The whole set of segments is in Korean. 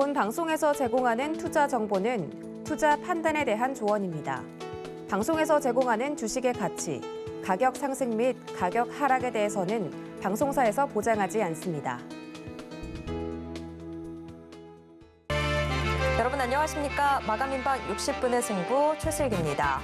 본 방송에서 제공하는 투자 정보는 투자 판단에 대한 조언입니다. 방송에서 제공하는 주식의 가치, 가격 상승 및 가격 하락에 대해서는 방송사에서 보장하지 않습니다. 여러분 안녕하십니까? 마감임박 60분의 승부 최슬기입니다.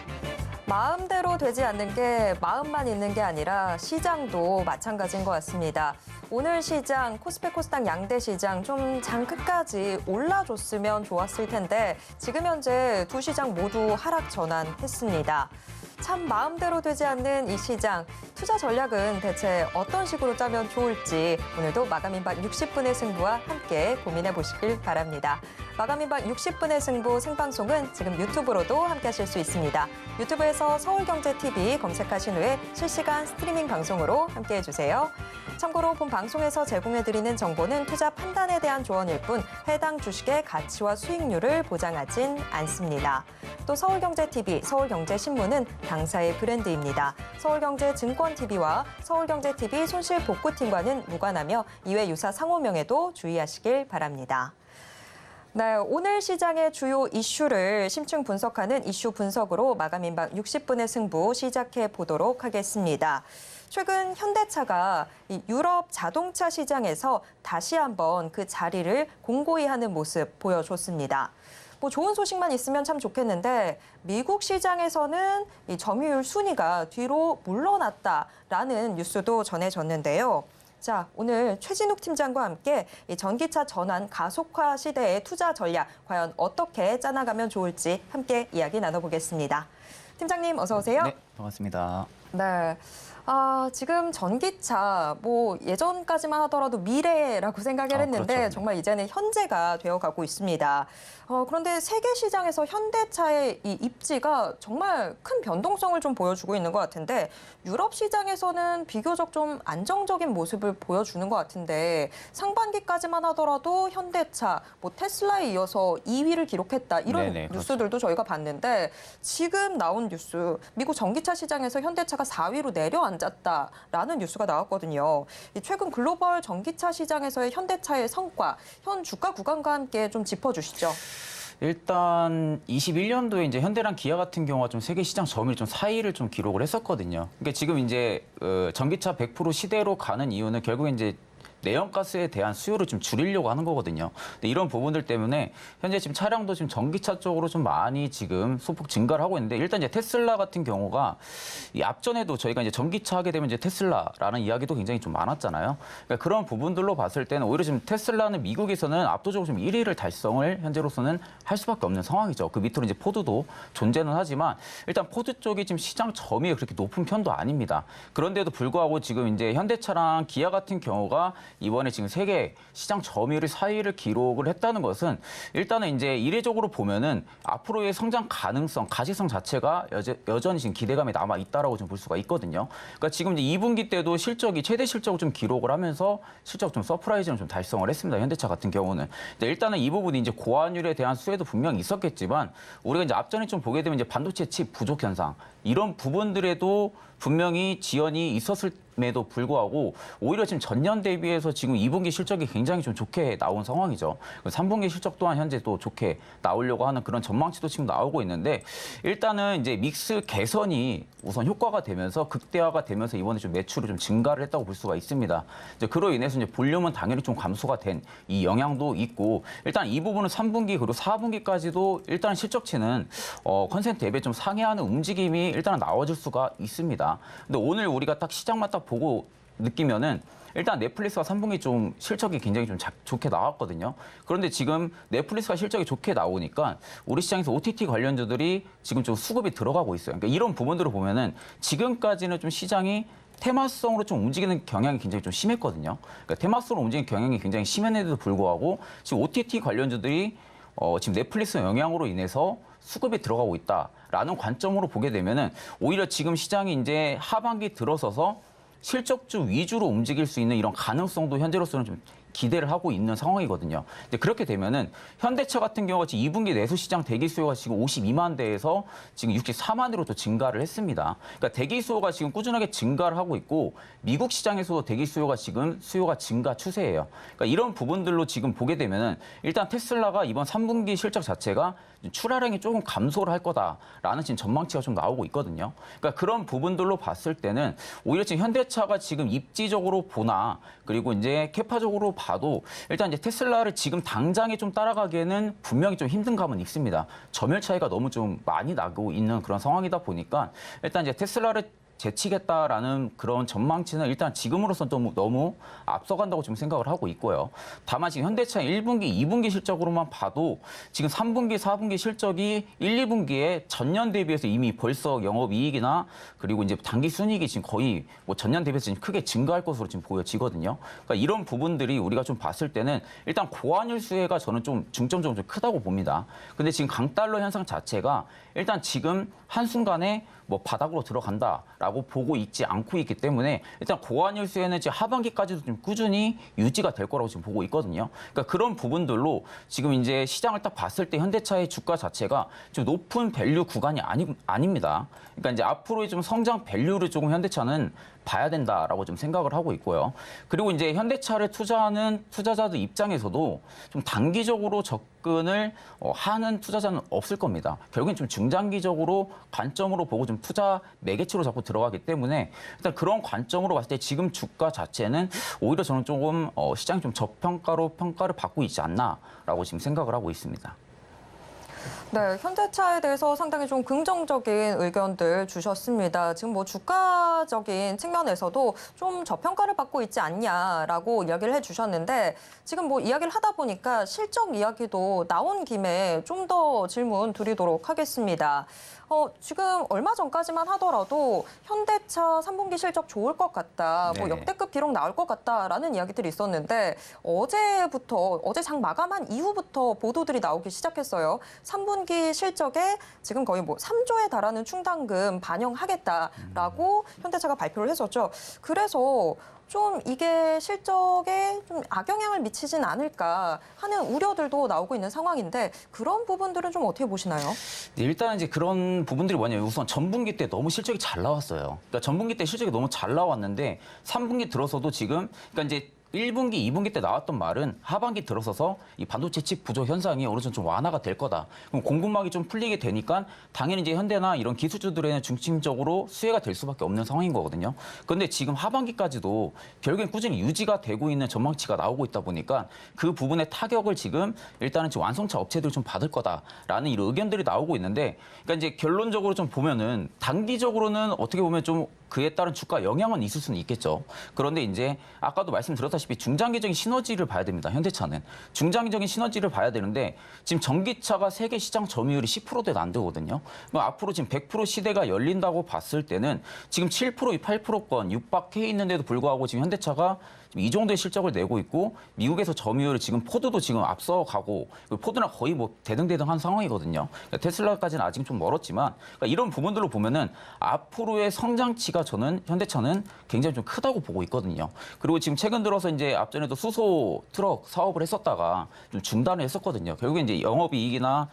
마음대로 되지 않는 게 마음만 있는 게 아니라 시장도 마찬가지인 것 같습니다. 오늘 시장 코스피 코스닥 양대 시장 좀 장 끝까지 올라줬으면 좋았을 텐데 지금 현재 두 시장 모두 하락 전환했습니다. 참 마음대로 되지 않는 이 시장, 투자 전략은 대체 어떤 식으로 짜면 좋을지 오늘도 마감임박 60분의 승부와 함께 고민해 보시길 바랍니다. 마감임박 60분의 승부 생방송은 지금 유튜브로도 함께 하실 수 있습니다. 유튜브에서 서울경제TV 검색하신 후에 실시간 스트리밍 방송으로 함께 해주세요. 참고로 본 방송에서 제공해드리는 정보는 투자 판단에 대한 조언일 뿐 해당 주식의 가치와 수익률을 보장하진 않습니다. 또 서울경제TV, 서울경제신문은 당사의 브랜드입니다. 서울경제증권TV와 서울경제TV 손실복구팀과는 무관하며 이외 유사 상호명에도 주의하시길 바랍니다. 네, 오늘 시장의 주요 이슈를 심층 분석하는 이슈 분석으로 마감임박 60분의 승부 시작해 보도록 하겠습니다. 최근 현대차가 유럽 자동차 시장에서 다시 한번 그 자리를 공고히 하는 모습 보여줬습니다. 뭐 좋은 소식만 있으면 참 좋겠는데 미국 시장에서는 이 점유율 순위가 뒤로 물러났다라는 뉴스도 전해졌는데요. 자, 오늘 최진욱 팀장과 함께 이 전기차 전환 가속화 시대의 투자 전략 과연 어떻게 짜나가면 좋을지 함께 이야기 나눠보겠습니다. 팀장님 어서 오세요. 네, 반갑습니다. 네. 지금 전기차 뭐 예전까지만 하더라도 미래라고 생각을 했는데 그렇죠. 정말 이제는 현재가 되어가고 있습니다. 그런데 세계 시장에서 현대차의 이 입지가 정말 큰 변동성을 좀 보여주고 있는 것 같은데 유럽 시장에서는 비교적 좀 안정적인 모습을 보여주는 것 같은데 상반기까지만 하더라도 현대차, 뭐 테슬라에 이어서 2위를 기록했다 이런 네네, 뉴스들도 저희가 봤는데 지금 나온 뉴스 미국 전기차 시장에서 현대차가 4위로 내려앉았다라는 뉴스가 나왔거든요. 최근 글로벌 전기차 시장에서의 현대차의 성과, 현 주가 구간과 함께 좀 짚어주시죠. 일단 21년도에 이제 현대랑 기아 같은 경우가 좀 세계 시장 점유율 좀 사이를 좀 기록을 했었거든요. 그러니까 지금 이제 전기차 100% 시대로 가는 이유는 결국 이제 내연가스에 대한 수요를 좀 줄이려고 하는 거거든요. 근데 이런 부분들 때문에 현재 지금 차량도 지금 전기차 쪽으로 좀 많이 지금 소폭 증가를 하고 있는데 일단 이제 테슬라 같은 경우가 이 앞전에도 저희가 이제 전기차 하게 되면 이제 테슬라라는 이야기도 굉장히 좀 많았잖아요. 그러니까 그런 부분들로 봤을 때는 오히려 지금 테슬라는 미국에서는 압도적으로 좀 1위를 달성을 현재로서는 할 수밖에 없는 상황이죠. 그 밑으로 이제 포드도 존재는 하지만 일단 포드 쪽이 지금 시장 점유율이 그렇게 높은 편도 아닙니다. 그런데도 불구하고 지금 이제 현대차랑 기아 같은 경우가 이번에 지금 세계 시장 점유율 4위를 기록을 했다는 것은 일단은 이제 이례적으로 보면은 앞으로의 성장 가능성, 가시성 자체가 여전히 지금 기대감이 남아 있다라고 좀 볼 수가 있거든요. 그러니까 지금 이제 2분기 때도 실적이 최대 실적을 좀 기록을 하면서 실적 좀 서프라이즈는 좀 달성을 했습니다. 현대차 같은 경우는. 근데 일단은 이 부분이 이제 고환율에 대한 수혜도 분명히 있었겠지만 우리가 이제 앞전에 좀 보게 되면 이제 반도체 칩 부족 현상 이런 부분들에도 분명히 지연이 있었음에도 불구하고 오히려 지금 전년 대비해서 지금 2분기 실적이 굉장히 좀 좋게 나온 상황이죠. 3분기 실적 또한 현재 또 좋게 나오려고 하는 그런 전망치도 지금 나오고 있는데 일단은 이제 믹스 개선이 우선 효과가 되면서 극대화가 되면서 이번에 좀 매출이 좀 증가를 했다고 볼 수가 있습니다. 이제 그로 인해서 이제 볼륨은 당연히 좀 감소가 된 이 영향도 있고 일단 이 부분은 3분기 그리고 4분기까지도 일단 실적치는 컨센트 대비 좀 상회하는 움직임이 일단 나와줄 수가 있습니다. 근데 오늘 우리가 딱 시장만 딱 보고 느끼면은 일단 넷플릭스가 3분기 좀 실적이 굉장히 좀 좋게 나왔거든요. 그런데 지금 넷플릭스가 실적이 좋게 나오니까 우리 시장에서 OTT 관련주들이 지금 좀 수급이 들어가고 있어요. 그러니까 이런 부분들을 보면은 지금까지는 좀 시장이 테마성으로 좀 움직이는 경향이 굉장히 좀 심했거든요. 그러니까 테마성으로 움직이는 경향이 굉장히 심했는데도 불구하고 지금 OTT 관련주들이 지금 넷플릭스 영향으로 인해서 수급이 들어가고 있다라는 관점으로 보게 되면은 오히려 지금 시장이 이제 하반기 들어서서 실적주 위주로 움직일 수 있는 이런 가능성도 현재로서는 좀 기대를 하고 있는 상황이거든요. 근데 그렇게 되면은 현대차 같은 경우가 지금 2분기 내수 시장 대기 수요가 지금 52만 대에서 지금 64만 대로 또 증가를 했습니다. 그러니까 대기 수요가 지금 꾸준하게 증가를 하고 있고 미국 시장에서도 대기 수요가 지금 증가 추세예요. 그러니까 이런 부분들로 지금 보게 되면은 일단 테슬라가 이번 3분기 실적 자체가 출하량이 조금 감소를 할 거다라는 지금 전망치가 좀 나오고 있거든요. 그러니까 그런 부분들로 봤을 때는 오히려 지금 현대차가 지금 입지적으로 보나 그리고 이제 캐파적으로 봐도 일단 이제 테슬라를 지금 당장에 좀 따라가기에는 분명히 좀 힘든 감은 있습니다. 점유율 차이가 너무 좀 많이 나고 있는 그런 상황이다 보니까 일단 이제 테슬라를 제치겠다라는 그런 전망치는 일단 지금으로선 좀 너무 앞서간다고 지금 생각을 하고 있고요. 다만 지금 현대차 1분기, 2분기 실적으로만 봐도 지금 3분기, 4분기 실적이 1, 2분기에 전년 대비해서 이미 벌써 영업이익이나 그리고 이제 단기 순이익이 지금 거의 뭐 전년 대비해서 지금 크게 증가할 것으로 지금 보여지거든요. 그러니까 이런 부분들이 우리가 좀 봤을 때는 일단 고환율 수혜가 저는 좀 중점적으로 좀 크다고 봅니다. 근데 지금 강달러 현상 자체가 일단 지금 한순간에 뭐 바닥으로 들어간다라고 보고 있지 않고 있기 때문에 일단 고환율 수혜는 지금 하반기까지도 좀 꾸준히 유지가 될 거라고 지금 보고 있거든요. 그러니까 그런 부분들로 지금 이제 시장을 딱 봤을 때 현대차의 주가 자체가 좀 높은 밸류 구간이 아닙니다. 그러니까 이제 앞으로의 좀 성장 밸류를 조금 현대차는 봐야 된다라고 좀 생각을 하고 있고요. 그리고 이제 현대차를 투자하는 투자자들 입장에서도 좀 단기적으로 접근을 하는 투자자는 없을 겁니다. 결국엔 좀 중장기적으로 관점으로 보고 좀 투자 매개체로 자꾸 들어가기 때문에 일단 그런 관점으로 봤을 때 지금 주가 자체는 오히려 저는 조금 시장이 좀 저평가로 평가를 받고 있지 않나라고 지금 생각을 하고 있습니다. 네, 현대차에 대해서 상당히 좀 긍정적인 의견들 주셨습니다. 지금 뭐 주가적인 측면에서도 좀 저평가를 받고 있지 않냐라고 이야기를 해주셨는데 지금 뭐 이야기를 하다 보니까 실적 이야기도 나온 김에 좀 더 질문 드리도록 하겠습니다. 지금 얼마 전까지만 하더라도 현대차 3분기 실적 좋을 것 같다, 뭐 네. 역대급 기록 나올 것 같다라는 이야기들이 있었는데 어제 장 마감한 이후부터 보도들이 나오기 시작했어요. 3분기 실적에 지금 거의 뭐 3조에 달하는 충당금 반영하겠다라고 현대차가 발표를 했었죠. 그래서 좀 이게 실적에 좀 악영향을 미치진 않을까 하는 우려들도 나오고 있는 상황인데 그런 부분들은 좀 어떻게 보시나요? 네, 일단 이제 그런 부분들이 뭐냐면 우선 전분기 때 너무 실적이 잘 나왔어요. 그러니까 전분기 때 실적이 너무 잘 나왔는데 3분기 들어서도 지금 그러니까 이제 1분기, 2분기 때 나왔던 말은 하반기 들어서서 이 반도체 칩 부족 현상이 어느 정도 좀 완화가 될 거다. 그럼 공급망이 좀 풀리게 되니까 당연히 이제 현대나 이런 기술주들에는 중심적으로 수혜가 될 수밖에 없는 상황인 거거든요. 그런데 지금 하반기까지도 결국엔 꾸준히 유지가 되고 있는 전망치가 나오고 있다 보니까 그 부분의 타격을 지금 일단은 지금 완성차 업체들이 좀 받을 거다라는 이런 의견들이 나오고 있는데 그러니까 이제 결론적으로 좀 보면은 단기적으로는 어떻게 보면 좀 그에 따른 주가 영향은 있을 수는 있겠죠. 그런데 이제 아까도 말씀드렸다시피 중장기적인 시너지를 봐야 됩니다. 현대차는. 중장기적인 시너지를 봐야 되는데 지금 전기차가 세계 시장 점유율이 10%대도 안 되거든요. 그럼 앞으로 지금 100% 시대가 열린다고 봤을 때는 지금 7%, 8%권 육박해 있는데도 불구하고 지금 현대차가 이 정도의 실적을 내고 있고 미국에서 점유율을 지금 포드도 지금 앞서가고 포드나 거의 뭐 대등대등한 상황이거든요. 그러니까 테슬라까지는 아직 좀 멀었지만 그러니까 이런 부분들로 보면은 앞으로의 성장치가 저는 현대차는 굉장히 좀 크다고 보고 있거든요. 그리고 지금 최근 들어서 이제 앞전에도 수소 트럭 사업을 했었다가 좀 중단을 했었거든요. 결국에 이제 영업이익이나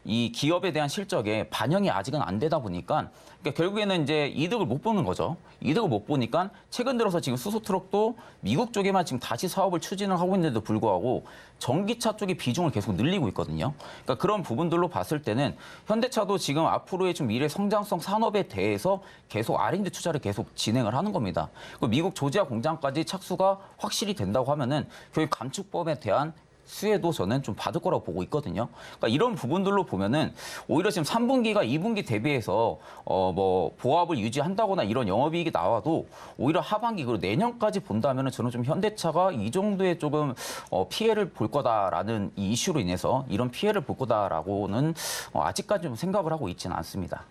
이 기업에 대한 실적에 반영이 아직은 안 되다 보니까 그러니까 결국에는 이제 이득을 못 보는 거죠. 이득을 못 보니까 최근 들어서 지금 수소 트럭도 미국 쪽에만 지금 다시 사업을 추진을 하고 있는데도 불구하고 전기차 쪽의 비중을 계속 늘리고 있거든요. 그러니까 그런 부분들로 봤을 때는 현대차도 지금 앞으로의 좀 미래 성장성 산업에 대해서 계속 R&D 투자를 계속 진행을 하는 겁니다. 미국 조지아 공장까지 착수가 확실히 된다고 하면은 결국 감축법에 대한 수혜도 저는 좀 받을 거라고 보고 있거든요. 그러니까 이런 부분들로 보면은 오히려 지금 3분기가 2분기 대비해서 뭐 보합을 유지한다거나 이런 영업이익이 나와도 오히려 하반기 그리고 내년까지 본다면은 저는 좀 현대차가 이 정도의 조금 피해를 볼 거다라는 이 이슈로 인해서 이런 피해를 볼 거다라고는 아직까지 좀 생각을 하고 있지는 않습니다.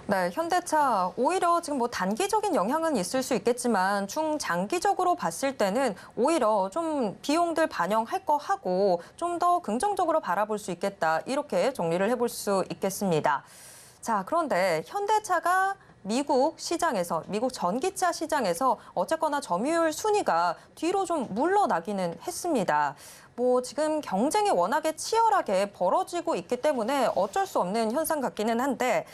네, 현대차 오히려 지금 뭐 단기적인 영향은 있을 수 있겠지만 중장기적으로 봤을 때는 오히려 좀 비용들 반영할 거 하고 좀 더 긍정적으로 바라볼 수 있겠다. 이렇게 정리를 해볼 수 있겠습니다. 자, 그런데 현대차가 미국 시장에서, 미국 전기차 시장에서 어쨌거나 점유율 순위가 뒤로 좀 물러나기는 했습니다. 뭐 지금 경쟁이 워낙에 치열하게 벌어지고 있기 때문에 어쩔 수 없는 현상 같기는 한데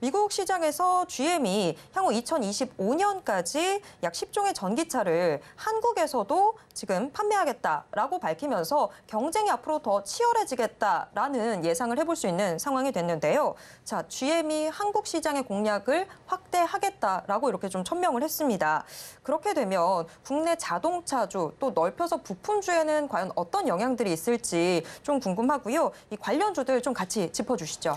미국 시장에서 GM이 향후 2025년까지 약 10종의 전기차를 한국에서도 지금 판매하겠다라고 밝히면서 경쟁이 앞으로 더 치열해지겠다라는 예상을 해볼 수 있는 상황이 됐는데요. 자, GM이 한국 시장의 공략을 확대하겠다라고 이렇게 좀 천명을 했습니다. 그렇게 되면 국내 자동차주 또 넓혀서 부품주에는 과연 어떤 영향들이 있을지 좀 궁금하고요. 이 관련주들 좀 같이 짚어주시죠.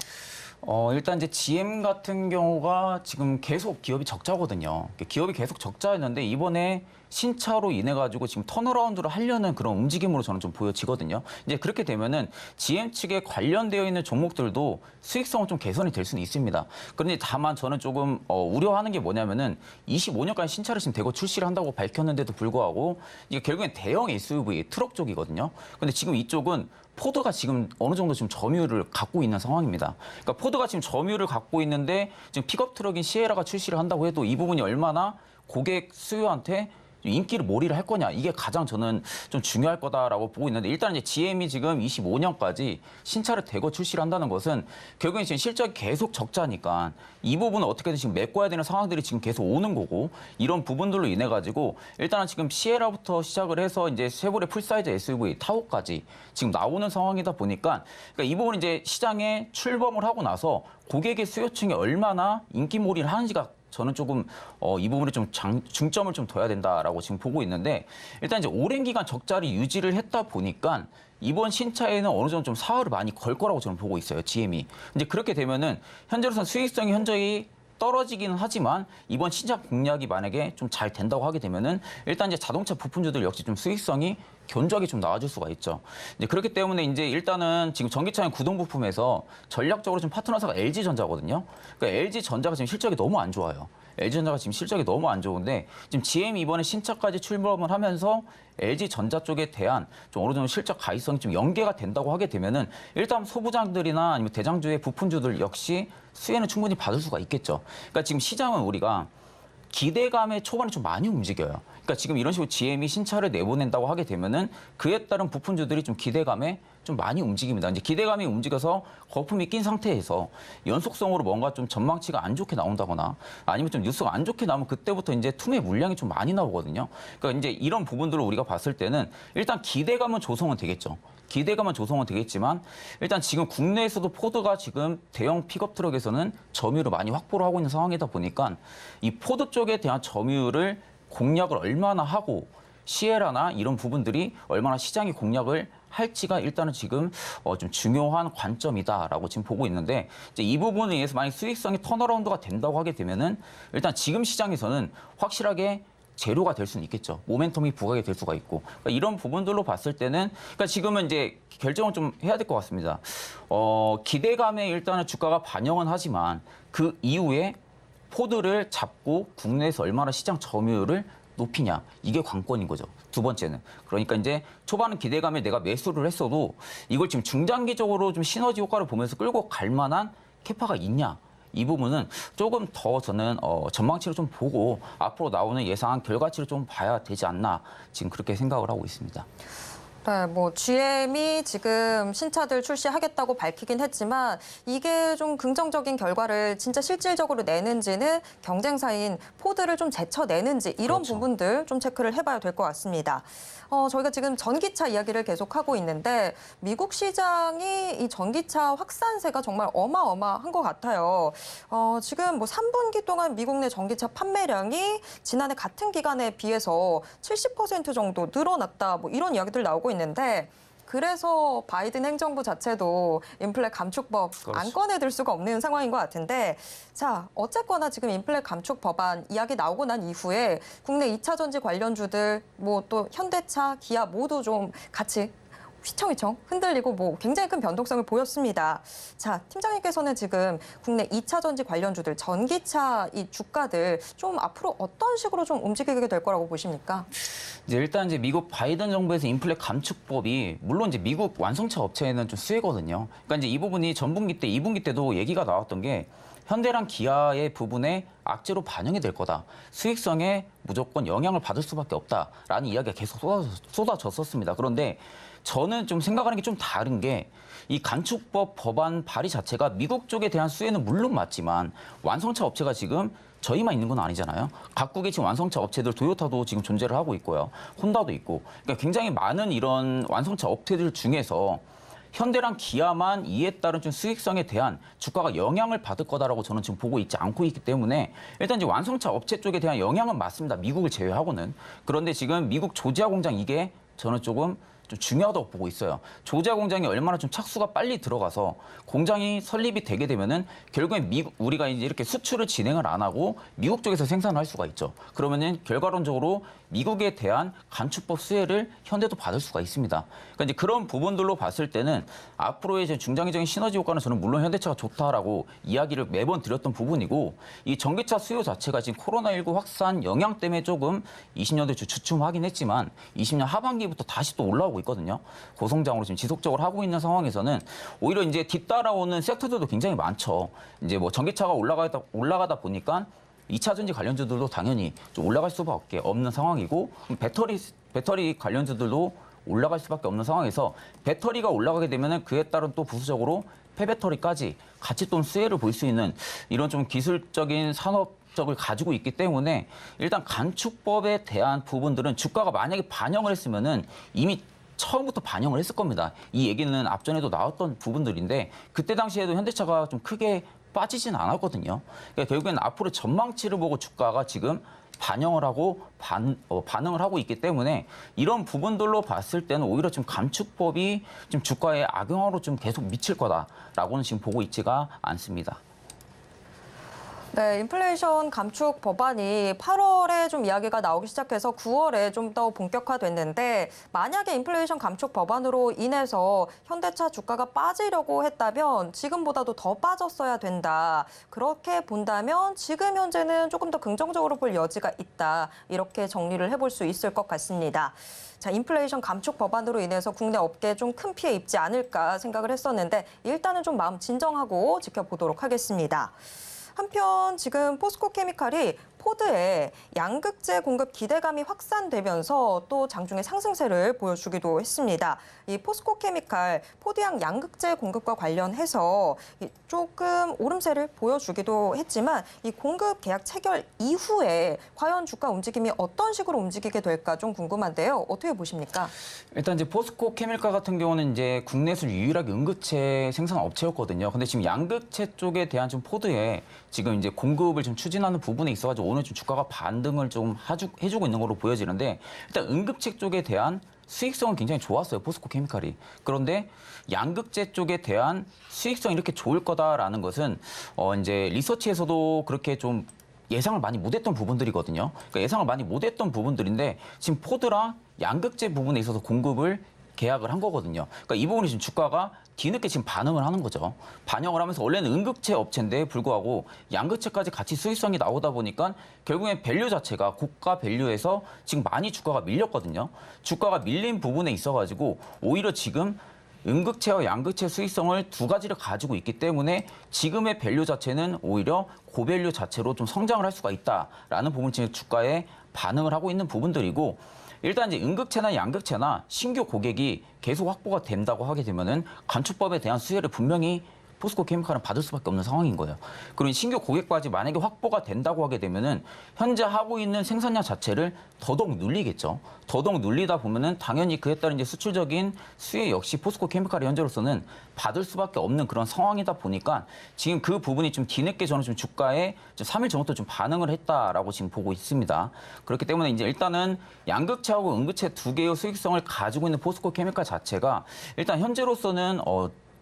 일단 이제 GM 같은 경우가 지금 계속 기업이 적자거든요. 기업이 계속 적자였는데 이번에 신차로 인해 가지고 지금 턴어라운드를 하려는 그런 움직임으로 저는 좀 보여지거든요. 이제 그렇게 되면은 GM 측에 관련되어 있는 종목들도 수익성은 좀 개선이 될 수는 있습니다. 그런데 다만 저는 조금 우려하는 게 뭐냐면은 25년까지 신차를 지금 대거 출시를 한다고 밝혔는데도 불구하고 이게 결국엔 대형 SUV 트럭 쪽이거든요. 근데 지금 이쪽은 포드가 지금 어느 정도 지금 점유율을 갖고 있는 상황입니다. 그러니까 포드가 지금 점유율을 갖고 있는데 지금 픽업 트럭인 시에라가 출시를 한다고 해도 이 부분이 얼마나 고객 수요한테 인기를 몰이를 할 거냐, 이게 가장 저는 좀 중요할 거다라고 보고 있는데, 일단 이제 GM이 지금 25년까지 신차를 대거 출시를 한다는 것은 결국엔 지금 실적이 계속 적자니까 이 부분을 어떻게든 지금 메꿔야 되는 상황들이 지금 계속 오는 거고, 이런 부분들로 인해 가지고 일단은 지금 시에라부터 시작을 해서 이제 쉐보레 풀사이즈 SUV 타호까지 지금 나오는 상황이다 보니까, 그러니까 이 부분 이제 시장에 출범을 하고 나서 고객의 수요층이 얼마나 인기몰이를 하는지가 저는 조금 이 부분에 좀 중점을 좀 둬야 된다라고 지금 보고 있는데, 일단 이제 오랜 기간 적자를 유지를 했다 보니까 이번 신차에는 어느 정도 좀 사활을 많이 걸 거라고 저는 보고 있어요, GM이. 이제 그렇게 되면은 현재로서는 수익성이 현저히 떨어지기는 하지만 이번 신차 공략이 만약에 좀 잘 된다고 하게 되면은 일단 이제 자동차 부품주들 역시 좀 수익성이 견조하게 좀 나아질 수가 있죠. 이제 그렇기 때문에 이제 일단은 지금 전기차용 구동 부품에서 전략적으로 좀 파트너사가 LG전자거든요. 그러니까 LG전자가 지금 실적이 너무 안 좋아요. LG전자가 지금 실적이 너무 안 좋은데 지금 GM이 이번에 신차까지 출범을 하면서 LG전자 쪽에 대한 좀 어느 정도 실적 가이성이 좀 연계가 된다고 하게 되면은 일단 소부장들이나 아니면 대장주의 부품주들 역시 수혜는 충분히 받을 수가 있겠죠. 그러니까 지금 시장은 우리가 기대감에 초반에 좀 많이 움직여요. 그러니까 지금 이런 식으로 GM이 신차를 내보낸다고 하게 되면은 그에 따른 부품주들이 좀 기대감에 좀 많이 움직입니다. 이제 기대감이 움직여서 거품이 낀 상태에서 연속성으로 뭔가 좀 전망치가 안 좋게 나온다거나 아니면 좀 뉴스가 안 좋게 나오면 그때부터 이제 투매 물량이 좀 많이 나오거든요. 그러니까 이제 이런 부분들을 우리가 봤을 때는 일단 기대감은 조성은 되겠죠. 기대감은 조성은 되겠지만 일단 지금 국내에서도 포드가 지금 대형 픽업 트럭에서는 점유율을 많이 확보를 하고 있는 상황이다 보니까 이 포드 쪽에 대한 점유율을 공략을 얼마나 하고 시에라나 이런 부분들이 얼마나 시장이 공략을 할지가 일단은 지금 좀 중요한 관점이다라고 지금 보고 있는데, 이제 이 부분에 의해서 만약 수익성이 턴어라운드가 된다고 하게 되면은 일단 지금 시장에서는 확실하게 재료가 될 수는 있겠죠. 모멘텀이 부각이 될 수가 있고. 그러니까 이런 부분들로 봤을 때는, 그러니까 지금은 이제 결정을 좀 해야 될 것 같습니다. 기대감에 일단은 주가가 반영은 하지만 그 이후에 포드를 잡고 국내에서 얼마나 시장 점유율을 높이냐, 이게 관건인 거죠. 두 번째는. 그러니까 이제 초반은 기대감에 내가 매수를 했어도 이걸 지금 중장기적으로 좀 시너지 효과를 보면서 끌고 갈 만한 캐파가 있냐. 이 부분은 조금 더 저는 전망치를 좀 보고 앞으로 나오는 예상한 결과치를 좀 봐야 되지 않나, 지금 그렇게 생각을 하고 있습니다. 네, 뭐 GM이 지금 신차들 출시하겠다고 밝히긴 했지만 이게 좀 긍정적인 결과를 진짜 실질적으로 내는지는 경쟁사인 포드를 좀 제쳐내는지 이런 그렇죠. 부분들 좀 체크를 해봐야 될 것 같습니다. 저희가 지금 전기차 이야기를 계속하고 있는데 미국 시장이 이 전기차 확산세가 정말 어마어마한 것 같아요. 지금 뭐 3분기 동안 미국 내 전기차 판매량이 지난해 같은 기간에 비해서 70% 정도 늘어났다, 뭐 이런 이야기들 나오고 있는데, 그래서 바이든 행정부 자체도 인플레 감축법 안 그렇죠. 꺼내들 수가 없는 상황인 것 같은데, 자, 어쨌거나 지금 인플레 감축 법안 이야기 나오고 난 이후에 국내 2차 전지 관련주들 뭐 또 현대차, 기아 모두 좀 같이 휘청휘청 흔들리고 뭐 굉장히 큰 변동성을 보였습니다. 자, 팀장님께서는 지금 국내 2차 전지 관련주들, 전기차 이 주가들 좀 앞으로 어떤 식으로 좀 움직이게 될 거라고 보십니까? 이제 일단 이제 미국 바이든 정부에서 인플레 감축법이 물론 이제 미국 완성차 업체에는 좀 수혜거든요. 그러니까 이제 이 부분이 전분기 때, 2분기 때도 얘기가 나왔던 게 현대랑 기아의 부분에 악재로 반영이 될 거다. 수익성에 무조건 영향을 받을 수밖에 없다라는 이야기가 계속 쏟아졌었습니다. 그런데 저는 좀 생각하는 게 좀 다른 게 이 간축법 법안 발의 자체가 미국 쪽에 대한 수혜는 물론 맞지만 완성차 업체가 지금 저희만 있는 건 아니잖아요. 각국의 지금 완성차 업체들 도요타도 지금 존재를 하고 있고요. 혼다도 있고. 그러니까 굉장히 많은 이런 완성차 업체들 중에서 현대랑 기아만 이에 따른 좀 수익성에 대한 주가가 영향을 받을 거다라고 저는 지금 보고 있지 않고 있기 때문에 일단 이제 완성차 업체 쪽에 대한 영향은 맞습니다. 미국을 제외하고는. 그런데 지금 미국 조지아 공장 이게 저는 조금 좀 중요하다고 보고 있어요. 조지아 공장이 얼마나 좀 착수가 빨리 들어가서 공장이 설립이 되게 되면은 결국엔 우리가 이제 이렇게 수출을 진행을 안 하고 미국 쪽에서 생산을 할 수가 있죠. 그러면은 결과론적으로 미국에 대한 간축법 수혜를 현대도 받을 수가 있습니다. 그러니까 이제 그런 부분들로 봤을 때는 앞으로의 이제 중장기적인 시너지 효과는 저는 물론 현대차가 좋다라고 이야기를 매번 드렸던 부분이고 이 전기차 수요 자체가 지금 코로나19 확산 영향 때문에 조금 20년대 주춤하긴 했지만 20년 하반기부터 다시 또 올라오고 있거든요. 고성장으로 지금 지속적으로 하고 있는 상황에서는 오히려 이제 뒤따라오는 섹터들도 굉장히 많죠. 이제 뭐 전기차가 올라가다 보니까 2차 전지 관련주들도 당연히 좀 올라갈 수밖에 없는 상황이고 배터리 관련주들도 올라갈 수밖에 없는 상황에서 배터리가 올라가게 되면은 그에 따른 또 부수적으로 폐배터리까지 같이 또 수혜를 볼 수 있는 이런 좀 기술적인 산업적을 가지고 있기 때문에 일단 간축법에 대한 부분들은 주가가 만약에 반영을 했으면은 이미 처음부터 반영을 했을 겁니다. 이 얘기는 앞전에도 나왔던 부분들인데 그때 당시에도 현대차가 좀 크게 빠지진 않았거든요. 그러니까 결국에는 앞으로 전망치를 보고 주가가 지금 반영을 하고 반응을 하고 있기 때문에 이런 부분들로 봤을 때는 오히려 좀 감축법이 좀 주가에 악영향으로 좀 계속 미칠 거다라고는 지금 보고 있지가 않습니다. 네, 인플레이션 감축 법안이 8월에 좀 이야기가 나오기 시작해서 9월에 좀 더 본격화됐는데 만약에 인플레이션 감축 법안으로 인해서 현대차 주가가 빠지려고 했다면 지금보다도 더 빠졌어야 된다. 그렇게 본다면 지금 현재는 조금 더 긍정적으로 볼 여지가 있다. 이렇게 정리를 해볼 수 있을 것 같습니다. 자, 인플레이션 감축 법안으로 인해서 국내 업계에 좀 큰 피해 입지 않을까 생각을 했었는데 일단은 좀 마음 진정하고 지켜보도록 하겠습니다. 한편 지금 포스코케미칼이 포드에 양극재 공급 기대감이 확산되면서 또 장중에 상승세를 보여주기도 했습니다. 이 포스코케미칼 포드양 양극재 공급과 관련해서 조금 오름세를 보여주기도 했지만 이 공급 계약 체결 이후에 과연 주가 움직임이 어떤 식으로 움직이게 될까 좀 궁금한데요. 어떻게 보십니까? 일단 이제 포스코케미칼 같은 경우는 이제 국내에서 유일하게 응급체 생산 업체였거든요. 근데 지금 양극재 쪽에 대한 좀 포드에 지금 이제 공급을 좀 추진하는 부분에 있어가지고 오늘 좀 주가가 반등을 좀 해주고 있는 걸로 보여지는데 일단 응급체 쪽에 대한 수익성은 굉장히 좋았어요. 포스코케미칼이. 그런데 양극재 쪽에 대한 수익성이 이렇게 좋을 거다라는 것은 이제 리서치에서도 그렇게 좀 예상을 많이 못했던 부분들이거든요. 그러니까 예상을 많이 못했던 부분들인데 지금 포드랑 양극재 부분에 있어서 공급을 계약을 한 거거든요. 그러니까 이 부분이 지금 주가가 뒤늦게 지금 반응을 하는 거죠. 반영을 하면서 원래는 응급체 업체인데 불구하고 양극재까지 같이 수익성이 나오다 보니까 결국엔 밸류 자체가 고가 밸류에서 지금 많이 주가가 밀렸거든요. 주가가 밀린 부분에 있어가지고 오히려 지금 응급체와 양극체 수익성을 두 가지를 가지고 있기 때문에 지금의 밸류 자체는 오히려 고밸류 자체로 좀 성장을 할 수가 있다라는 부분이 지금 주가에 반응을 하고 있는 부분들이고 일단 이제 응급체나 양극체나 신규 고객이 계속 확보가 된다고 하게 되면은 간축법에 대한 수혜를 분명히 포스코케미칼은 받을 수밖에 없는 상황인 거예요. 그리고 신규 고객까지 만약에 확보가 된다고 하게 되면은 현재 하고 있는 생산량 자체를 더더욱 늘리겠죠. 더더욱 늘리다 보면은 당연히 그에 따른 이제 수출적인 수혜 역시 포스코케미칼이 현재로서는 받을 수밖에 없는 그런 상황이다 보니까 지금 그 부분이 좀 뒤늦게 저는 좀 주가에 좀 3일 전부터 좀 반응을 했다라고 지금 보고 있습니다. 그렇기 때문에 이제 일단은 양극체하고 응급체 두 개의 수익성을 가지고 있는 포스코케미칼 자체가 일단 현재로서는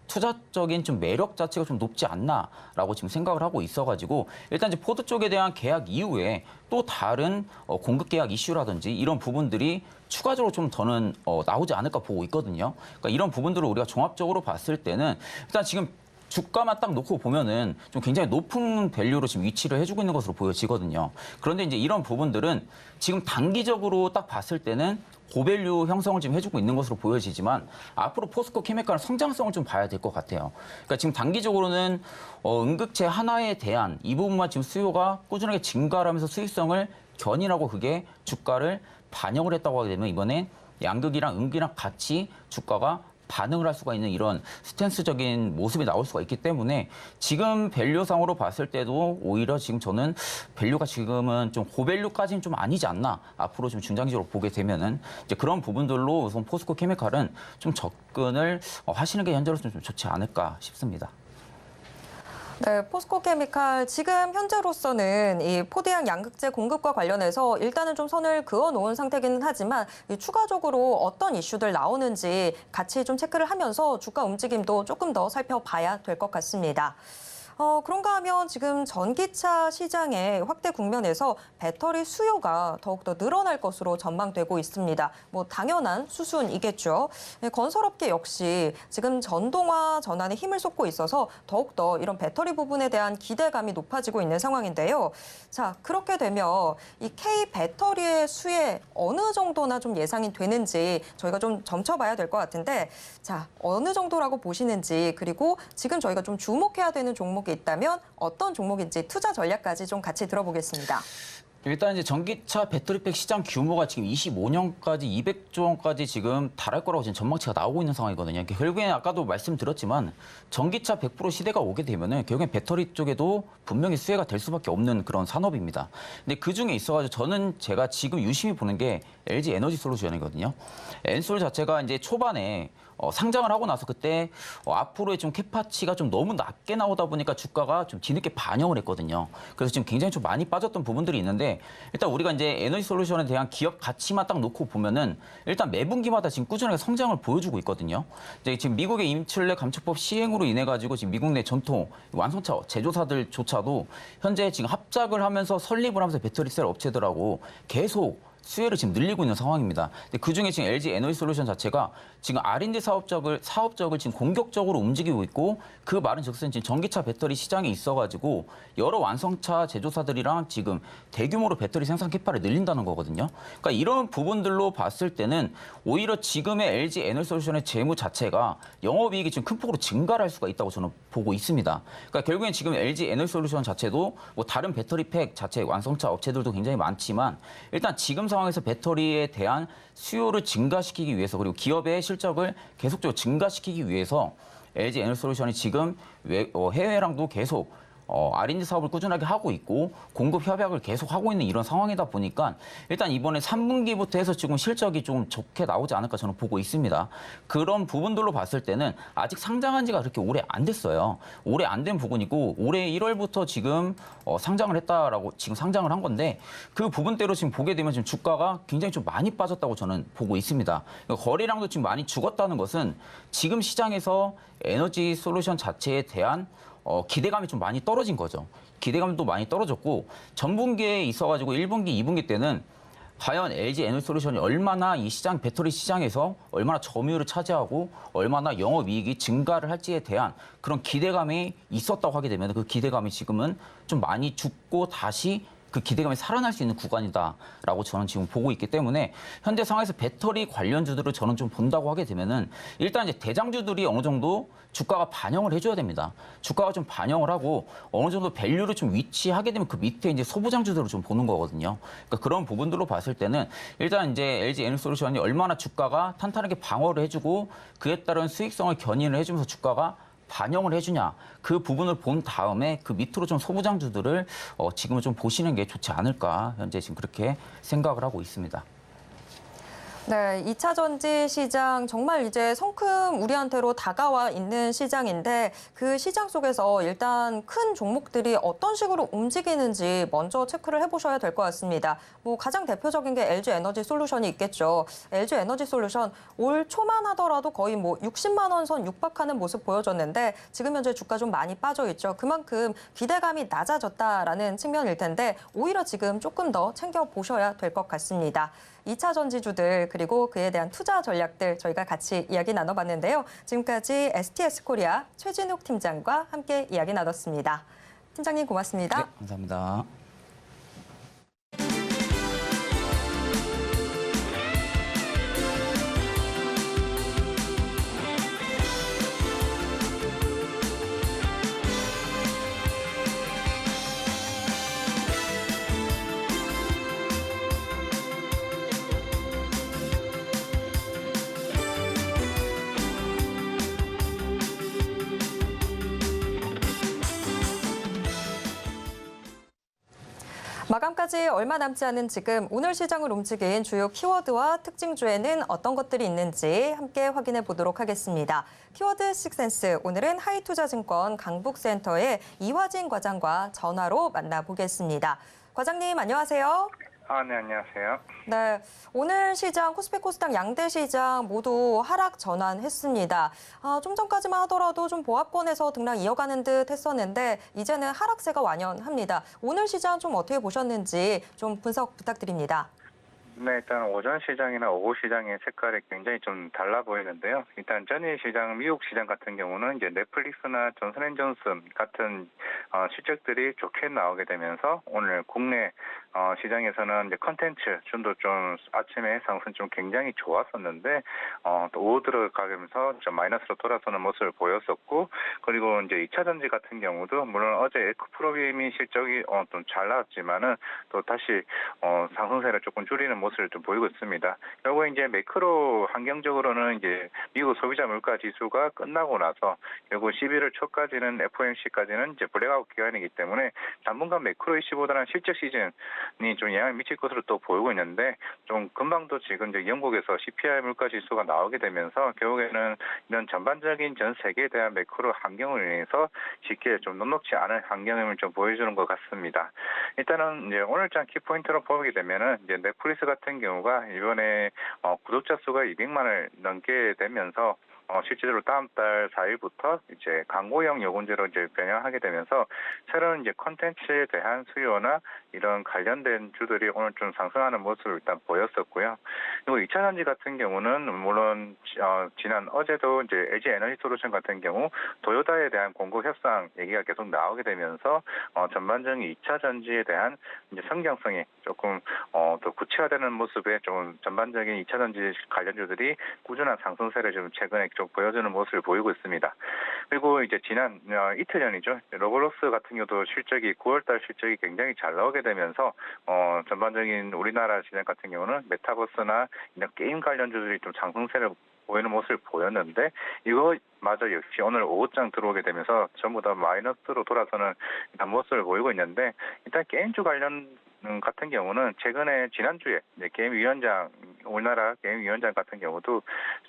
투자적인 좀 매력 자체가 좀 높지 않나라고 지금 생각을 하고 있어가지고 일단 이제 포드 쪽에 대한 계약 이후에 또 다른 공급 계약 이슈라든지 이런 부분들이 추가적으로 좀 더는 나오지 않을까 보고 있거든요. 그러니까 이런 부분들을 우리가 종합적으로 봤을 때는 일단 지금 주가만 딱 놓고 보면은 좀 굉장히 높은 밸류로 지금 위치를 해주고 있는 것으로 보여지거든요. 그런데 이제 이런 부분들은 지금 단기적으로 딱 봤을 때는 고밸류 형성을 지금 해주고 있는 것으로 보여지지만 앞으로 포스코 케미칼 성장성을 좀 봐야 될 것 같아요. 그러니까 지금 단기적으로는 응급체 하나에 대한 이 부분만 지금 수요가 꾸준하게 증가를 하면서 수익성을 견인하고 그게 주가를 반영을 했다고 하게 되면 이번엔 양극이랑 음극이랑 같이 주가가 반응을 할 수가 있는 이런 스탠스적인 모습이 나올 수가 있기 때문에 지금 밸류상으로 봤을 때도 오히려 지금 저는 밸류가 지금은 좀 고밸류까지는 좀 아니지 않나 앞으로 좀 중장기적으로 보게 되면은 이제 그런 부분들로 우선 포스코 케미칼은 좀 접근을 하시는 게 현재로서는 좀 좋지 않을까 싶습니다. 네, 포스코 케미칼 지금 현재로서는 이 포대양 양극재 공급과 관련해서 일단은 좀 선을 그어놓은 상태기는 하지만 추가적으로 어떤 이슈들 나오는지 같이 좀 체크를 하면서 주가 움직임도 조금 더 살펴봐야 될 것 같습니다. 그런가 하면 지금 전기차 시장의 확대 국면에서 배터리 수요가 더욱더 늘어날 것으로 전망되고 있습니다. 뭐 당연한 수순이겠죠. 건설업계 역시 지금 전동화 전환에 힘을 쏟고 있어서 더욱더 이런 배터리 부분에 대한 기대감이 높아지고 있는 상황인데요. 자, 그렇게 되면 이 K 배터리의 수혜 어느 정도나 좀 예상이 되는지 저희가 좀 점쳐봐야 될 것 같은데, 자, 어느 정도라고 보시는지, 그리고 지금 저희가 좀 주목해야 되는 종목이 있다면 어떤 종목인지 투자 전략까지 좀 같이 들어보겠습니다. 일단 이제 전기차 배터리팩 시장 규모가 지금 25년까지 200조 원까지 지금 달할 거라고 지금 전망치가 나오고 있는 상황이거든요. 결국엔 아까도 말씀드렸지만 전기차 100% 시대가 오게 되면은 결국엔 배터리 쪽에도 분명히 수혜가 될 수밖에 없는 그런 산업입니다. 근데 그 중에 있어가지고 저는 제가 지금 유심히 보는 게 LG 에너지 솔루션이거든요. 엔솔 자체가 이제 초반에 상장을 하고 나서 그때 앞으로의 좀 캐파치가 좀 너무 낮게 나오다 보니까 주가가 좀 뒤늦게 반영을 했거든요. 그래서 지금 굉장히 좀 많이 빠졌던 부분들이 있는데 일단 우리가 이제 에너지 솔루션에 대한 기업 가치만 딱 놓고 보면은 일단 매분기마다 지금 꾸준하게 성장을 보여주고 있거든요. 이제 지금 미국의 임출래 감축법 시행으로 인해 가지고 지금 미국 내 전통 완성차 제조사들조차도 현재 지금 합작을 하면서 설립을 하면서 배터리 셀 업체들하고 계속 수혜를 지금 늘리고 있는 상황입니다. 근데 그중에 지금 LG 에너지 솔루션 자체가 지금 R&D 사업적을 지금 공격적으로 움직이고 있고 그 말은 즉슨 지금 전기차 배터리 시장에 있어가지고 여러 완성차 제조사들이랑 지금 대규모로 배터리 생산 캐파를 늘린다는 거거든요. 그러니까 이런 부분들로 봤을 때는 오히려 지금의 LG 에너지 솔루션의 재무 자체가 영업이익이 지금 큰 폭으로 증가를 할 수가 있다고 저는 보고 있습니다. 그러니까 결국엔 지금 LG 에너지 솔루션 자체도 뭐 다른 배터리 팩 자체 완성차 업체들도 굉장히 많지만 일단 지금 상황에서 배터리에 대한 수요를 증가시키기 위해서 그리고 기업의 실적을 계속적으로 증가시키기 위해서 LG 에너지 솔루션이 지금 해외랑도 계속 R&D 사업을 꾸준하게 하고 있고 공급 협약을 계속 하고 있는 이런 상황이다 보니까 일단 이번에 3분기부터 해서 지금 실적이 좀 좋게 나오지 않을까 저는 보고 있습니다. 그런 부분들로 봤을 때는 아직 상장한 지가 그렇게 오래 안 됐어요. 오래 안 된 부분이고 올해 1월부터 지금 상장을 했다라고 지금 상장을 한 건데 그 부분대로 지금 보게 되면 지금 주가가 굉장히 좀 많이 빠졌다고 저는 보고 있습니다. 거래량도 지금 많이 죽었다는 것은 지금 시장에서 에너지 솔루션 자체에 대한 기대감이 좀 많이 떨어진 거죠. 기대감도 많이 떨어졌고 전분기에 있어가지고 1분기, 2분기 때는 과연 LG 에너지 솔루션이 얼마나 이 시장 배터리 시장에서 얼마나 점유율을 차지하고 얼마나 영업이익이 증가를 할지에 대한 그런 기대감이 있었다고 하게 되면 그 기대감이 지금은 좀 많이 죽고 다시 그 기대감이 살아날 수 있는 구간이다라고 저는 지금 보고 있기 때문에 현재 상황에서 배터리 관련주들을 저는 좀 본다고 하게 되면은 일단 이제 대장주들이 어느 정도 주가가 반영을 해줘야 됩니다. 주가가 좀 반영을 하고 어느 정도 밸류를 좀 위치하게 되면 그 밑에 이제 소부장주들을 좀 보는 거거든요. 그러니까 그런 부분들로 봤을 때는 일단 이제 LG 에너지 솔루션이 얼마나 주가가 탄탄하게 방어를 해주고 그에 따른 수익성을 견인을 해주면서 주가가 반영을 해주냐 그 부분을 본 다음에 그 밑으로 좀 소부장주들을 지금은 좀 보시는 게 좋지 않을까 현재 지금 그렇게 생각을 하고 있습니다. 네, 2차 전지 시장 정말 이제 성큼 우리한테로 다가와 있는 시장인데 그 시장 속에서 일단 큰 종목들이 어떤 식으로 움직이는지 먼저 체크를 해보셔야 될 것 같습니다. 뭐 가장 대표적인 게 LG 에너지 솔루션이 있겠죠. LG 에너지 솔루션 올 초만 하더라도 거의 뭐 60만 원 선 육박하는 모습 보여줬는데 지금 현재 주가 좀 많이 빠져 있죠. 그만큼 기대감이 낮아졌다라는 측면일 텐데 오히려 지금 조금 더 챙겨보셔야 될 것 같습니다. 2차 전지주들 그리고 그에 대한 투자 전략들 저희가 같이 이야기 나눠봤는데요. 지금까지 STS코리아 최진욱 팀장과 함께 이야기 나눴습니다. 팀장님 고맙습니다. 네, 감사합니다. 마감까지 얼마 남지 않은 지금 오늘 시장을 움직인 주요 키워드와 특징주에는 어떤 것들이 있는지 함께 확인해 보도록 하겠습니다. 키워드 식센스, 오늘은 하이투자증권 강북센터의 이화진 과장과 전화로 만나보겠습니다. 과장님 안녕하세요. 네, 안녕하세요. 네, 오늘 시장 코스피 코스닥 양대 시장 모두 하락 전환했습니다. 좀 전까지만 하더라도 좀 보합권에서 등락 이어가는 듯 했었는데 이제는 하락세가 완연합니다. 오늘 시장 좀 어떻게 보셨는지 좀 분석 부탁드립니다. 네, 일단 오전 시장이나 오후 시장의 색깔이 굉장히 좀 달라 보이는데요. 일단 전일 시장, 미국 시장 같은 경우는 이제 넷플릭스나 존슨앤존슨 같은 실적들이 좋게 나오게 되면서 오늘 국내 시장에서는 이제 컨텐츠 줌도 좀 아침에 상승 좀 굉장히 좋았었는데 또 오후 들어가면서 좀 마이너스로 돌아서는 모습을 보였었고, 그리고 이제 2차 전지 같은 경우도 물론 어제 에코프로비민 실적이 좀 잘 나왔지만은 또 다시 상승세를 조금 줄이는 모습을 좀 보이고 있습니다. 결국 이제 매크로 환경적으로는 이제 미국 소비자 물가 지수가 끝나고 나서 결국 11월 초까지는 FOMC까지는 이제 블랙아웃 기간이기 때문에 당분간 매크로 이슈보다는 실적 시즌이 좀 영향을 미칠 것으로 또 보이고 있는데, 좀 금방도 지금 이제 영국에서 CPI 물가 지수가 나오게 되면서 결국에는 이런 전반적인 전 세계에 대한 매크로 환경을 인해서 쉽게 좀 녹록지 않은 환경을 좀 보여주는 것 같습니다. 일단은 이제 오늘장 키포인트로 보게 되면은 이제 넷플릭스 같은 경우가 이번에 구독자 수가 200만을 넘게 되면서 실제로 다음 달 4일부터 이제 광고형 요금제로 이제 변형하게 되면서 새로운 이제 컨텐츠에 대한 수요나 이런 관련된 주들이 오늘 좀 상승하는 모습을 일단 보였었고요. 그리고 2차 전지 같은 경우는 물론 지난 어제도 이제 LG 에너지 솔루션 같은 경우 도요타에 대한 공급 협상 얘기가 계속 나오게 되면서 전반적인 2차 전지에 대한 이제 성장성이 조금 더 구체화되는 모습에 좀 전반적인 2차 전지 관련주들이 꾸준한 상승세를 좀 최근에 좀 보여주는 모습을 보이고 있습니다. 그리고 이제 지난 이틀 전이죠. 로블록스 같은 경우도 실적이 9월달 실적이 굉장히 잘 나오게 되면서 전반적인 우리나라 시장 같은 경우는 메타버스나 이런 게임 관련주들이 좀 상승세를 보이는 모습을 보였는데 이거마저 역시 오늘 오후장 들어오게 되면서 전부 다 마이너스로 돌아서는 모습을 보이고 있는데, 일단 게임주 관련 같은 경우는 최근에 지난주에 게임위원장 우리나라 게임위원장 같은 경우도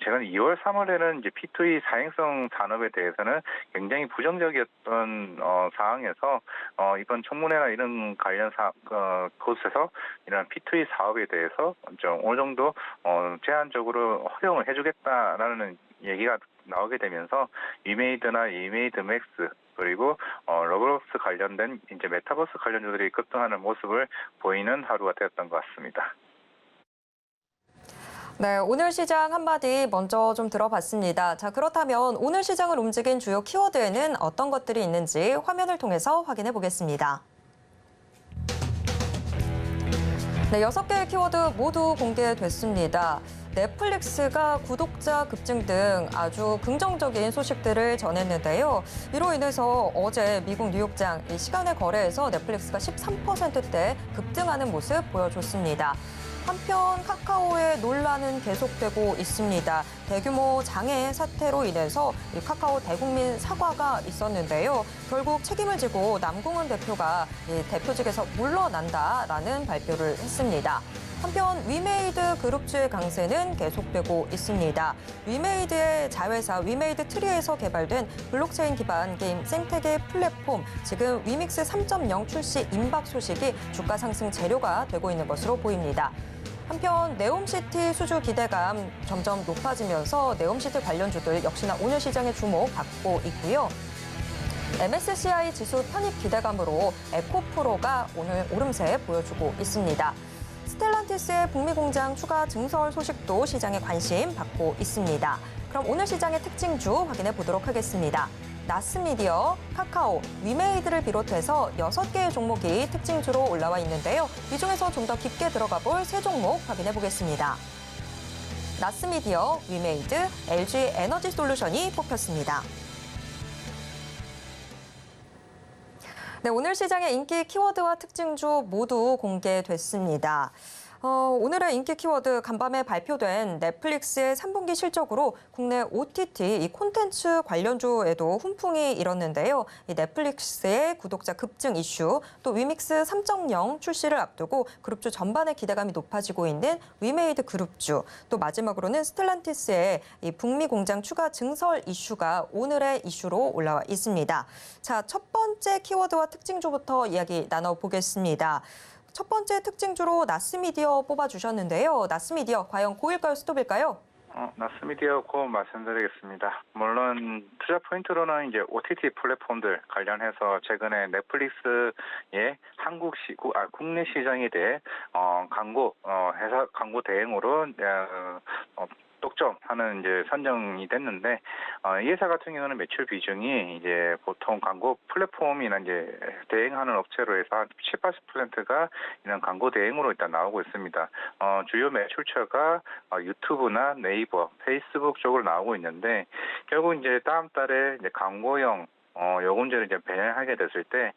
최근 2월 3월에는 이제 P2E 사행성 산업에 대해서는 굉장히 부정적이었던 상황에서 이번 청문회나 이런 관련 곳에서 이런 P2E 사업에 대해서 좀 어느 정도 제한적으로 허용을 해주겠다라는 얘기가 나오게 되면서 위메이드나 위메이드 맥스 그리고 로블록스 관련된 이제 메타버스 관련주들이 급등하는 모습을 보이는 하루가 되었던 것 같습니다. 네, 오늘 시장 한마디 먼저 좀 들어봤습니다. 자, 그렇다면 오늘 시장을 움직인 주요 키워드에는 어떤 것들이 있는지 화면을 통해서 확인해 보겠습니다. 네, 6개의 키워드 모두 공개됐습니다. 넷플릭스가 구독자 급증 등 아주 긍정적인 소식들을 전했는데요. 이로 인해서 어제 미국 뉴욕장 시간의 거래에서 넷플릭스가 13%대 급등하는 모습 보여줬습니다. 한편 카카오의 논란은 계속되고 있습니다. 대규모 장애 사태로 인해서 카카오 대국민 사과가 있었는데요. 결국 책임을 지고 남궁은 대표가 대표직에서 물러난다라는 발표를 했습니다. 한편 위메이드 그룹주의 강세는 계속되고 있습니다. 위메이드의 자회사 위메이드 트리에서 개발된 블록체인 기반 게임 생태계 플랫폼, 지금 위믹스 3.0 출시 임박 소식이 주가 상승 재료가 되고 있는 것으로 보입니다. 한편 네옴시티 수주 기대감 점점 높아지면서 네옴시티 관련주들 역시나 오늘 시장에 주목받고 있고요. MSCI 지수 편입 기대감으로 에코프로가 오늘 오름세 보여주고 있습니다. 스텔란티스의 북미 공장 추가 증설 소식도 시장에 관심 받고 있습니다. 그럼 오늘 시장의 특징주 확인해 보도록 하겠습니다. 나스미디어, 카카오, 위메이드를 비롯해서 6개의 종목이 특징주로 올라와 있는데요. 이 중에서 좀 더 깊게 들어가 볼 세 종목 확인해 보겠습니다. 나스미디어, 위메이드, LG 에너지 솔루션이 뽑혔습니다. 네, 오늘 시장의 인기 키워드와 특징주 모두 공개됐습니다. 오늘의 인기 키워드 간밤에 발표된 넷플릭스의 3분기 실적으로 국내 OTT 이 콘텐츠 관련주에도 훈풍이 일었는데요. 이 넷플릭스의 구독자 급증 이슈, 또 위믹스 3.0 출시를 앞두고 그룹주 전반의 기대감이 높아지고 있는 위메이드 그룹주, 또 마지막으로는 스텔란티스의 이 북미 공장 추가 증설 이슈가 오늘의 이슈로 올라와 있습니다. 자, 첫 번째 키워드와 특징주부터 이야기 나눠보겠습니다. 첫 번째 특징주로 나스미디어 뽑아주셨는데요. 나스미디어 과연 고일까요, 스톱일까요? 나스미디어 고 말씀드리겠습니다. 물론 투자 포인트로는 이제 OTT 플랫폼들 관련해서 최근에 넷플릭스의 국내 시장에 대해 회사 광고 대행으로 독점하는 이제 선정이 됐는데 이 회사 같은 경우는 매출 비중이 이제 보통 광고 플랫폼이나 이제 대행하는 업체로 해서 한 70~80%가 이런 광고 대행으로 일단 나오고 있습니다. 주요 매출처가 유튜브나 네이버, 페이스북 쪽으로 나오고 있는데 결국 이제 다음 달에 이제 광고용 요금제를 이제 배정하게 됐을 때,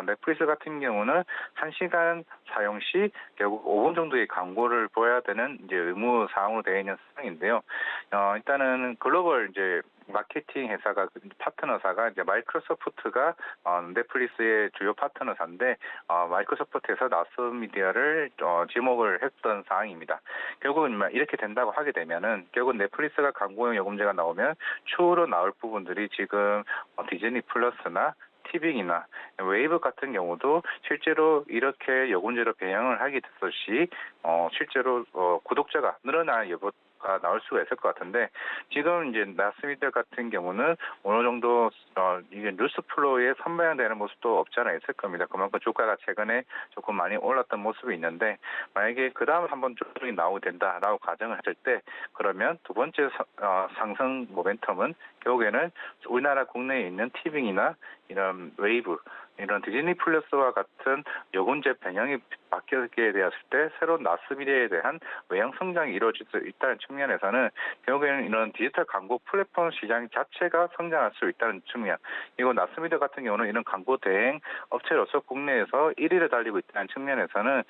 넷플릭스 같은 경우는 1시간 사용 시 결국 5분 정도의 광고를 보여야 되는 이제 의무 사항으로 되어 있는 상황인데요. 일단은 글로벌 이제 마케팅 회사가 파트너사가 이제 마이크로소프트가 넷플릭스의 주요 파트너사인데 마이크로소프트에서 나스미디어를 지목을 했던 사항입니다. 결국은 이렇게 된다고 하게 되면은 결국 넷플릭스가 광고용 요금제가 나오면 추후로 나올 부분들이 지금 디즈니 플러스나 티빙이나 웨이브 같은 경우도 실제로 이렇게 요금제로 배양을 하게 됐을 실제로 구독자가 늘어날 여부가 나올 수가 있을 것 같은데 지금 이제 나스미디어 같은 경우는 어느 정도 이게 뉴스 플로우에 선반영되는 모습도 없지 않아 있을 겁니다. 그만큼 주가가 최근에 조금 많이 올랐던 모습이 있는데 만약에 그 다음 한번 조정이 나오게 된다라고 가정을 했을 때 그러면 두 번째 상승 모멘텀은 결국에는 우리나라 국내에 있는 티빙이나 이런 웨이브, 이런 디즈니 플러스와 같은 요금제 변형이 바뀌게 되었을 때 새로운 나스미디어에 대한 외형 성장이 이루어질 수 있다는 측면에서는 결국에는 이런 디지털 광고 플랫폼 시장 자체가 성장할 수 있다는 측면, 그리고 나스미디어 같은 경우는 이런 광고 대행 업체로서 국내에서 1위를 달리고 있다는 측면에서는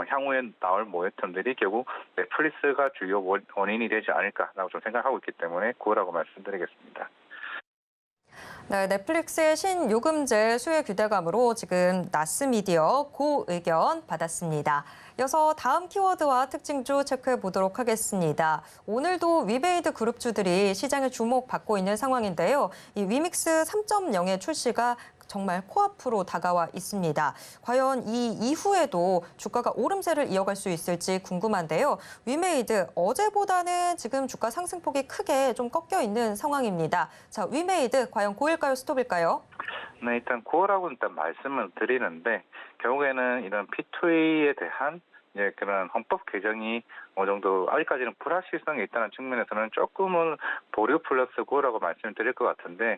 향후에 나올 모멘텀들이 결국 넷플릭스가 주요 원인이 되지 않을까라고 좀 생각하고 있기 때문에 그거라고 말씀드리겠습니다. 네, 넷플릭스의 신요금제 수혜 규제감으로 지금 나스미디어 고 의견 받았습니다. 이어서 다음 키워드와 특징주 체크해 보도록 하겠습니다. 오늘도 위메이드 그룹주들이 시장에 주목받고 있는 상황인데요. 이 위믹스 3.0의 출시가 정말 코앞으로 다가와 있습니다. 과연 이 이후에도 주가가 오름세를 이어갈 수 있을지 궁금한데요. 위메이드 어제보다는 지금 주가 상승폭이 크게 좀 꺾여 있는 상황입니다. 자, 위메이드 과연 고일까요, 스톱일까요? 네, 일단 고라고 일단 말씀을 드리는데 결국에는 이런 P2A에 대한 그런 헌법 개정이 어느 정도 아직까지는 불확실성이 있다는 측면에서는 조금은 보류 플러스 고라고 말씀을 드릴 것 같은데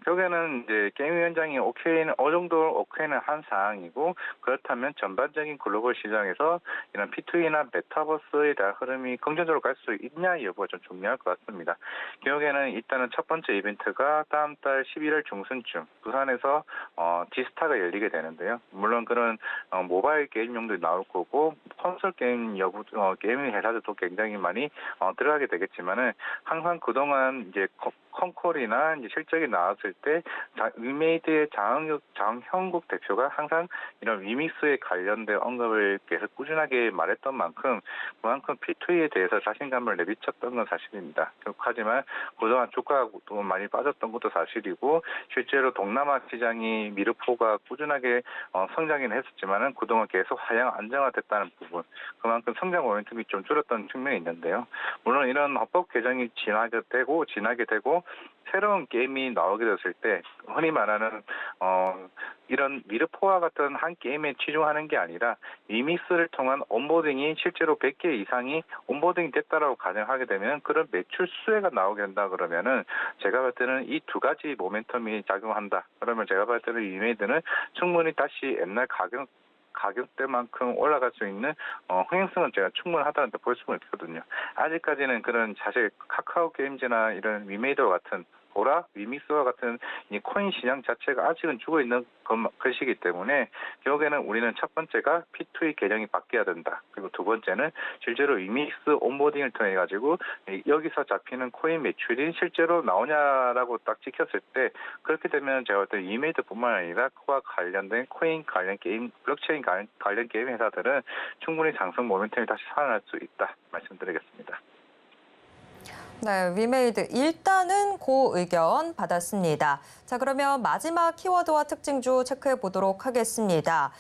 결국에는 이제 게임위원장이 어느 정도 오케이는 한 사항이고 그렇다면 전반적인 글로벌 시장에서 이런 P2E나 메타버스에 대한 흐름이 긍정적으로 갈 수 있냐 여부가 좀 중요할 것 같습니다. 결국에는 일단은 첫 번째 이벤트가 다음 달 11월 중순쯤 부산에서 디스타가 열리게 되는데요. 물론 그런 모바일 게임용도 나올 거고 콘솔 게임 게임 회사들도 굉장히 많이 들어가게 되겠지만은 항상 그동안 이제 컨콜이나 이제 실적이 나왔을 때 위메이드의 장형국 대표가 항상 이런 위믹스에 관련된 언급을 계속 꾸준하게 말했던 만큼 그만큼 P2E에 대해서 자신감을 내비쳤던 건 사실입니다. 하지만 그동안 주가가 많이 빠졌던 것도 사실이고 실제로 동남아 시장이 미르포가 꾸준하게 성장은 했었지만은 그동안 계속 하향 안정화됐다는 없다는 부분, 그만큼 성장 모멘텀이 좀 줄었던 측면이 있는데요. 물론 이런 헌법 개정이 지나게 되고 새로운 게임이 나오게 됐을 때 흔히 말하는 이런 미르포와 같은 한 게임에 치중하는 게 아니라 리믹스를 통한 온보딩이 실제로 100개 이상이 온보딩이 됐다라고 가정하게 되면 그런 매출 수혜가 나오게 된다 그러면은 제가 볼 때는 이 두 가지 모멘텀이 작용한다. 그러면 제가 볼 때는 위메이드는 충분히 다시 옛날 가격대만큼 올라갈 수 있는 흥행성은 제가 충분하다는 볼 수가 있거든요. 아직까지는 그런 사실 카카오 게임즈나 이런 위메이드와 같은 보라, 위믹스와 같은 이 코인 시장 자체가 아직은 죽어 있는 것이기 때문에 결국에는 우리는 첫 번째가 P2E 개정이 바뀌어야 된다. 그리고 두 번째는 실제로 위믹스 온보딩을 통해 가지고 여기서 잡히는 코인 매출이 실제로 나오냐라고 딱 찍혔을 때 그렇게 되면 제가 볼 때 위메이드뿐만 아니라 그와 관련된 코인 관련 게임, 블록체인 관련 게임 회사들은 충분히 상승 모멘텀이 다시 살아날 수 있다 말씀드리겠습니다. 네, 위메이드 일단은 고 의견 받았습니다. 자, 그러면 마지막 키워드와 특징주 체크해 보도록 하겠습니다.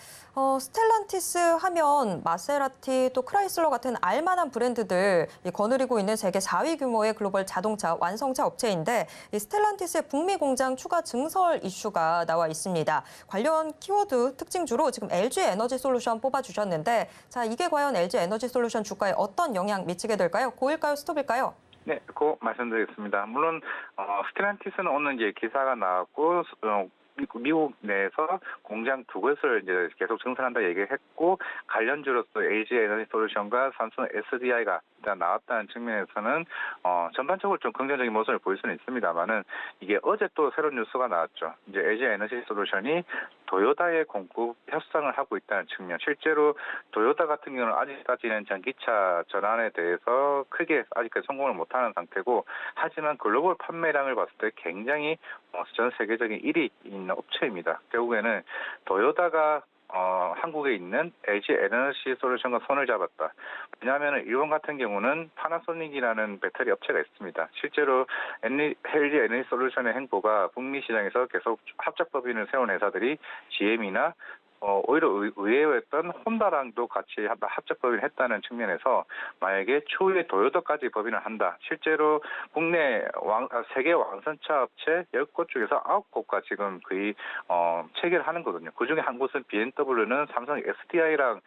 스텔란티스 하면 마세라티 또 크라이슬러 같은 알만한 브랜드들 거느리고 있는 세계 4위 규모의 글로벌 자동차 완성차 업체인데 이 스텔란티스의 북미 공장 추가 증설 이슈가 나와 있습니다. 관련 키워드 특징주로 지금 LG 에너지 솔루션 뽑아주셨는데 자, 이게 과연 LG 에너지 솔루션 주가에 어떤 영향 미치게 될까요? 고일까요? 스톱일까요? 네, 그 말씀드리겠습니다. 물론 스텔란티스는 오늘 이제 기사가 나왔고 미국 내에서 공장 두 곳을 이제 계속 증설한다 얘기했고 관련주로서 LG 에너지 솔루션과 삼성 SDI가 나왔다는 측면에서는 전반적으로 좀 긍정적인 모습을 보일 수는 있습니다만은 이게 어제 또 새로운 뉴스가 나왔죠. 이제 LG 에너지 솔루션이 도요타의 공급 협상을 하고 있다는 측면. 실제로 도요타 같은 경우는 아직까지는 전기차 전환에 대해서 크게 아직까지 성공을 못하는 상태고 하지만 글로벌 판매량을 봤을 때 굉장히 전 세계적인 1위 있는 업체입니다. 결국에는 도요타가 한국에 있는 LG 에너지 솔루션과 손을 잡았다. 왜냐하면 일본 같은 경우는 파나소닉이라는 배터리 업체가 있습니다. 실제로 LG 에너지 솔루션의 행보가 북미 시장에서 계속 합작 법인을 세운 회사들이 GM이나 오히려 의외였던 혼다랑도 같이 합작 법인을 했다는 측면에서 만약에 추후에 도요타까지 법인을 한다. 실제로 국내 세계 왕선차 업체 10곳 중에서 9곳과 지금 거의 체결하는 거거든요. 그중에 한 곳은 BMW는 삼성 SDI랑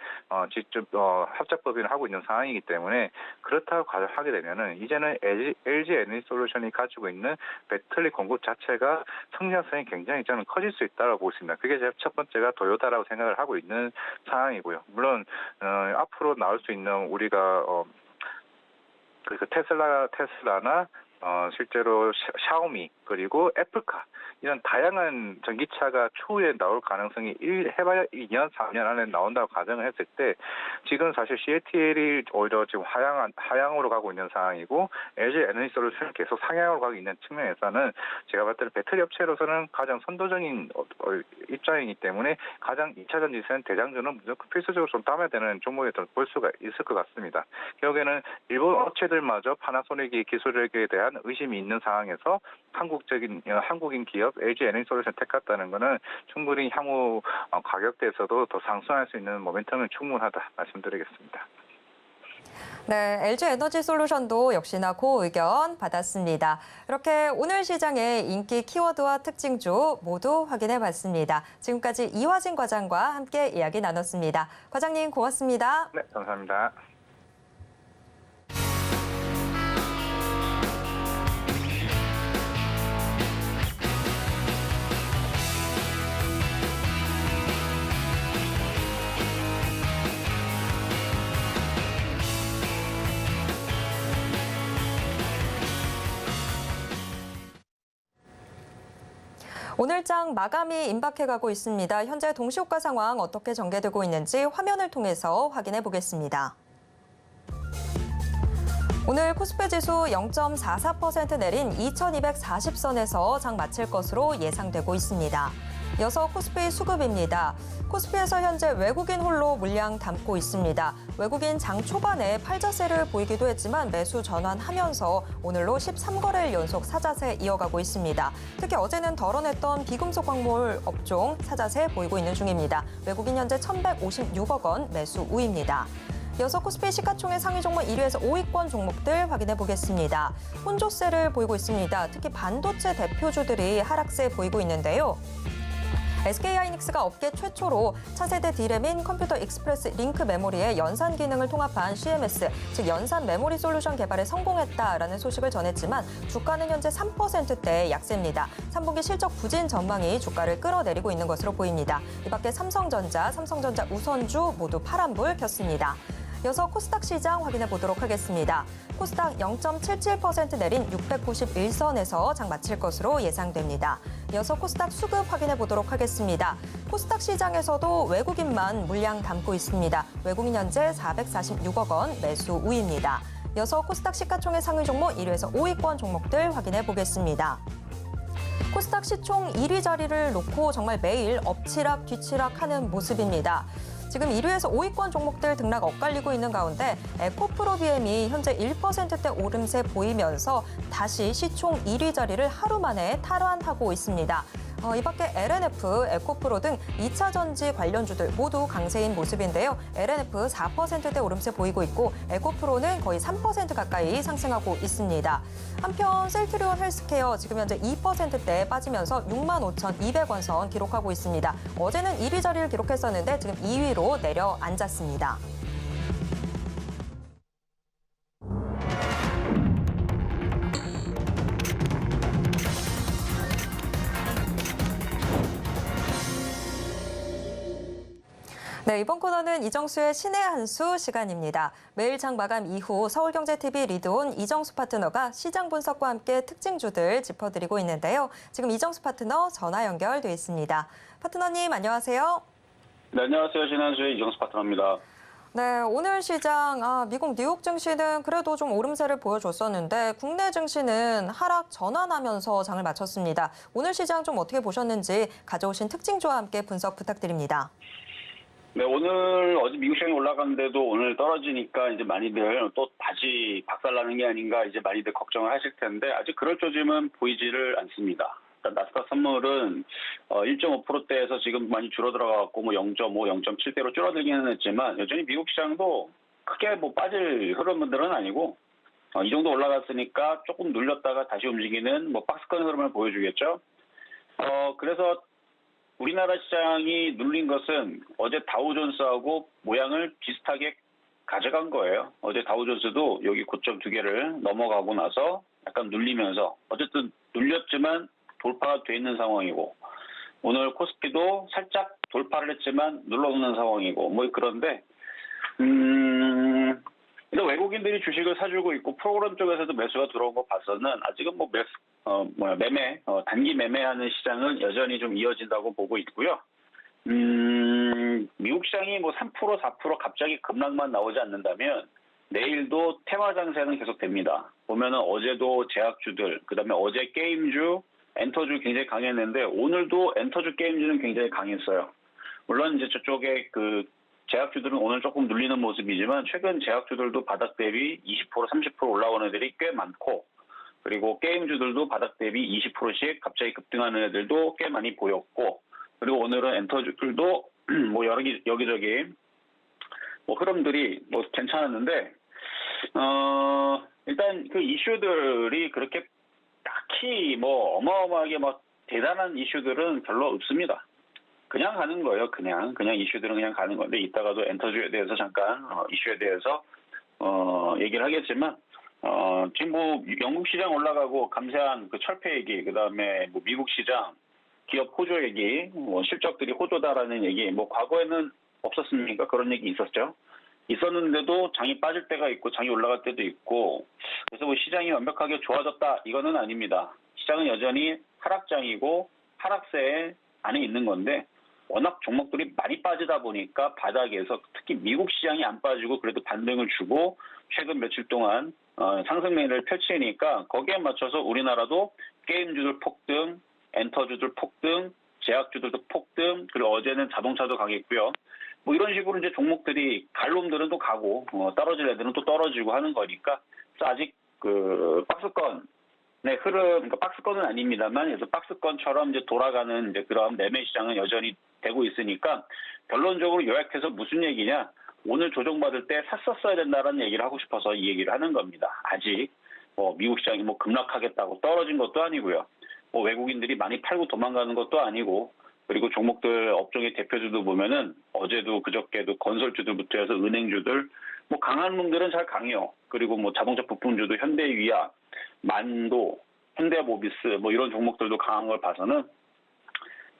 직접 합작 법인을 하고 있는 상황이기 때문에 그렇다고 가정하게 되면은 이제는 LG 에너지 솔루션이 가지고 있는 배터리 공급 자체가 성장성이 굉장히 저는 커질 수 있다고 보고 있습니다. 그게 제 첫 번째가 도요타라고 생각을 하고 있는 상황이고요. 물론 앞으로 나올 수 있는 우리가 그 테슬라나 실제로 샤오미 그리고 애플카 이런 다양한 전기차가 추후에 나올 가능성이 해봐야 2년, 3년 안에 나온다고 가정을 했을 때 지금 사실 CATL이 오히려 지금 하향으로 가고 있는 상황이고 LG 에너지 솔루션이 계속 상향으로 가고 있는 측면에서는 제가 봤을 때 배터리 업체로서는 가장 선도적인 입장이기 때문에 가장 2차 전지세는 대장주는 무조건 필수적으로 좀 담아야 되는 종목에 볼 수가 있을 것 같습니다. 결국에는 일본 업체들마저 파나소닉의 기술력에 대한 의심이 있는 상황에서 한국인 기업 LG 에너지 솔루션 택했다는 것은 충분히 향후 가격대에서도 더 상승할 수 있는 모멘텀은 충분하다 말씀드리겠습니다. 네, LG 에너지 솔루션도 역시나 고 의견 받았습니다. 이렇게 오늘 시장의 인기 키워드와 특징주 모두 확인해 봤습니다. 지금까지 이화진 과장과 함께 이야기 나눴습니다. 과장님 고맙습니다. 네, 감사합니다. 오늘장 마감이 임박해가고 있습니다. 현재 동시효과 상황 어떻게 전개되고 있는지 화면을 통해서 확인해 보겠습니다. 오늘 코스피 지수 0.44% 내린 2240선에서 장 마칠 것으로 예상되고 있습니다. 이어서 코스피 수급입니다. 코스피에서 현재 외국인 홀로 물량 담고 있습니다. 외국인 장 초반에 팔자세를 보이기도 했지만 매수 전환하면서 오늘로 13거래일 연속 사자세 이어가고 있습니다. 특히 어제는 덜어냈던 비금속 광물 업종 사자세 보이고 있는 중입니다. 외국인 현재 1,156억 원 매수 우입니다. 이어서 코스피 시가총액 상위 종목 1위에서 5위권 종목들 확인해 보겠습니다. 혼조세를 보이고 있습니다. 특히 반도체 대표주들이 하락세 보이고 있는데요. SK하이닉스가 업계 최초로 차세대 D램인 컴퓨터 익스프레스 링크 메모리의 연산 기능을 통합한 CMS, 즉 연산 메모리 솔루션 개발에 성공했다라는 소식을 전했지만 주가는 현재 3%대 약세입니다. 3분기 실적 부진 전망이 주가를 끌어내리고 있는 것으로 보입니다. 이 밖에 삼성전자 우선주 모두 파란불 켰습니다. 이어서 코스닥 시장 확인해 보도록 하겠습니다. 코스닥 0.77% 내린 691선에서 장 마칠 것으로 예상됩니다. 이어서 코스닥 수급 확인해 보도록 하겠습니다. 코스닥 시장에서도 외국인만 물량 담고 있습니다. 외국인 현재 446억 원 매수 우입니다. 이어서 코스닥 시가총액 상위 종목 1위에서 5위권 종목들 확인해 보겠습니다. 코스닥 시총 1위 자리를 놓고 정말 매일 엎치락 뒤치락 하는 모습입니다. 지금 1위에서 5위권 종목들 등락 엇갈리고 있는 가운데 에코프로비엠이 현재 1%대 오름세 보이면서 다시 시총 1위 자리를 하루 만에 탈환하고 있습니다. 이 밖에 LNF, 에코프로 등 2차 전지 관련주들 모두 강세인 모습인데요. LNF 4%대 오름세 보이고 있고 에코프로는 거의 3% 가까이 상승하고 있습니다. 한편 셀트리온 헬스케어 지금 현재 2%대 빠지면서 65,200원 선 기록하고 있습니다. 어제는 1위 자리를 기록했었는데 지금 2위로 내려앉았습니다. 네, 이번 코너는 이정수의 신의 한 수 시간입니다. 매일 장 마감 이후 서울경제TV 리드온 이정수 파트너가 시장 분석과 함께 특징주들 짚어드리고 있는데요. 지금 이정수 파트너 전화 연결돼 있습니다. 파트너님 안녕하세요. 네, 안녕하세요. 신한수의 이정수 파트너입니다. 네, 오늘 시장 미국 뉴욕 증시는 그래도 좀 오름세를 보여줬었는데 국내 증시는 하락 전환하면서 장을 마쳤습니다. 오늘 시장 좀 어떻게 보셨는지 가져오신 특징주와 함께 분석 부탁드립니다. 네, 오늘 어제 미국 시장이 올라갔는데도 오늘 떨어지니까 이제 많이들 또 다시 박살나는 게 아닌가 이제 많이들 걱정을 하실 텐데 아직 그럴 조짐은 보이지를 않습니다. 그러니까 나스닥 선물은 1.5%대에서 지금 많이 줄어들어가고 뭐 0.5, 0.7대로 줄어들기는 했지만 여전히 미국 시장도 크게 뭐 빠질 흐름들은 아니고 이 정도 올라갔으니까 조금 눌렸다가 다시 움직이는 뭐 박스권 흐름을 보여주겠죠. 그래서 우리나라 시장이 눌린 것은 어제 다우존스하고 모양을 비슷하게 가져간 거예요. 어제 다우존스도 여기 고점 2개를 넘어가고 나서 약간 눌리면서 어쨌든 눌렸지만 돌파가 돼 있는 상황이고 오늘 코스피도 살짝 돌파를 했지만 눌러놓는 상황이고 뭐 그런데 일단 외국인들이 주식을 사주고 있고 프로그램 쪽에서도 매수가 들어온 거 봐서는 아직은 뭐 매매, 단기 매매하는 시장은 여전히 좀 이어진다고 보고 있고요. 미국 시장이 뭐 3%, 4% 갑자기 급락만 나오지 않는다면 내일도 테마 장세는 계속됩니다. 보면은 어제도 제약주들, 그다음에 어제 게임주, 엔터주 굉장히 강했는데 오늘도 엔터주 게임주는 굉장히 강했어요. 물론 이제 저쪽에 그 제약주들은 오늘 조금 눌리는 모습이지만 최근 제약주들도 바닥 대비 20%, 30% 올라오는 애들이 꽤 많고 그리고 게임주들도 바닥 대비 20%씩 갑자기 급등하는 애들도 꽤 많이 보였고 그리고 오늘은 엔터주들도 뭐 여기저기 뭐 흐름들이 뭐 괜찮았는데 일단 그 이슈들이 그렇게 딱히 뭐 어마어마하게 막 대단한 이슈들은 별로 없습니다. 그냥 가는 거예요. 그냥 이슈들은 그냥 가는 건데 이따가도 엔터주에 대해서 잠깐 이슈에 대해서 얘기를 하겠지만 지금 뭐 영국 시장 올라가고 감세한 그 철폐 얘기, 그다음에 뭐 미국 시장 기업 호조 얘기, 뭐 실적들이 호조다라는 얘기, 뭐 과거에는 없었습니까? 그런 얘기 있었죠. 있었는데도 장이 빠질 때가 있고 장이 올라갈 때도 있고 그래서 뭐 시장이 완벽하게 좋아졌다 이거는 아닙니다. 시장은 여전히 하락장이고 하락세 안에 있는 건데 워낙 종목들이 많이 빠지다 보니까 바닥에서 특히 미국 시장이 안 빠지고 그래도 반등을 주고 최근 며칠 동안 상승 매매를 펼치니까 거기에 맞춰서 우리나라도 게임주들 폭등, 엔터주들 폭등, 제약주들도 폭등, 그리고 어제는 자동차도 강했고요. 뭐 이런 식으로 이제 종목들이 갈 놈들은 또 가고 떨어질 애들은 또 떨어지고 하는 거니까 아직 그 박스권의 흐름, 그러니까 박스권은 아닙니다만 그래서 박스권처럼 이제 돌아가는 이제 그런 매매 시장은 여전히 되고 있으니까 결론적으로 요약해서 무슨 얘기냐? 오늘 조정받을 때 샀었어야 된다는 얘기를 하고 싶어서 이 얘기를 하는 겁니다. 아직 미국 시장이 급락하겠다고 떨어진 것도 아니고요. 외국인들이 많이 팔고 도망가는 것도 아니고, 그리고 종목들 업종의 대표주도 보면은 어제도 그저께도 건설주들부터 해서 은행주들, 강한 놈들은 잘 강해요. 그리고 자동차 부품주도 현대위아, 만도, 현대모비스 이런 종목들도 강한 걸 봐서는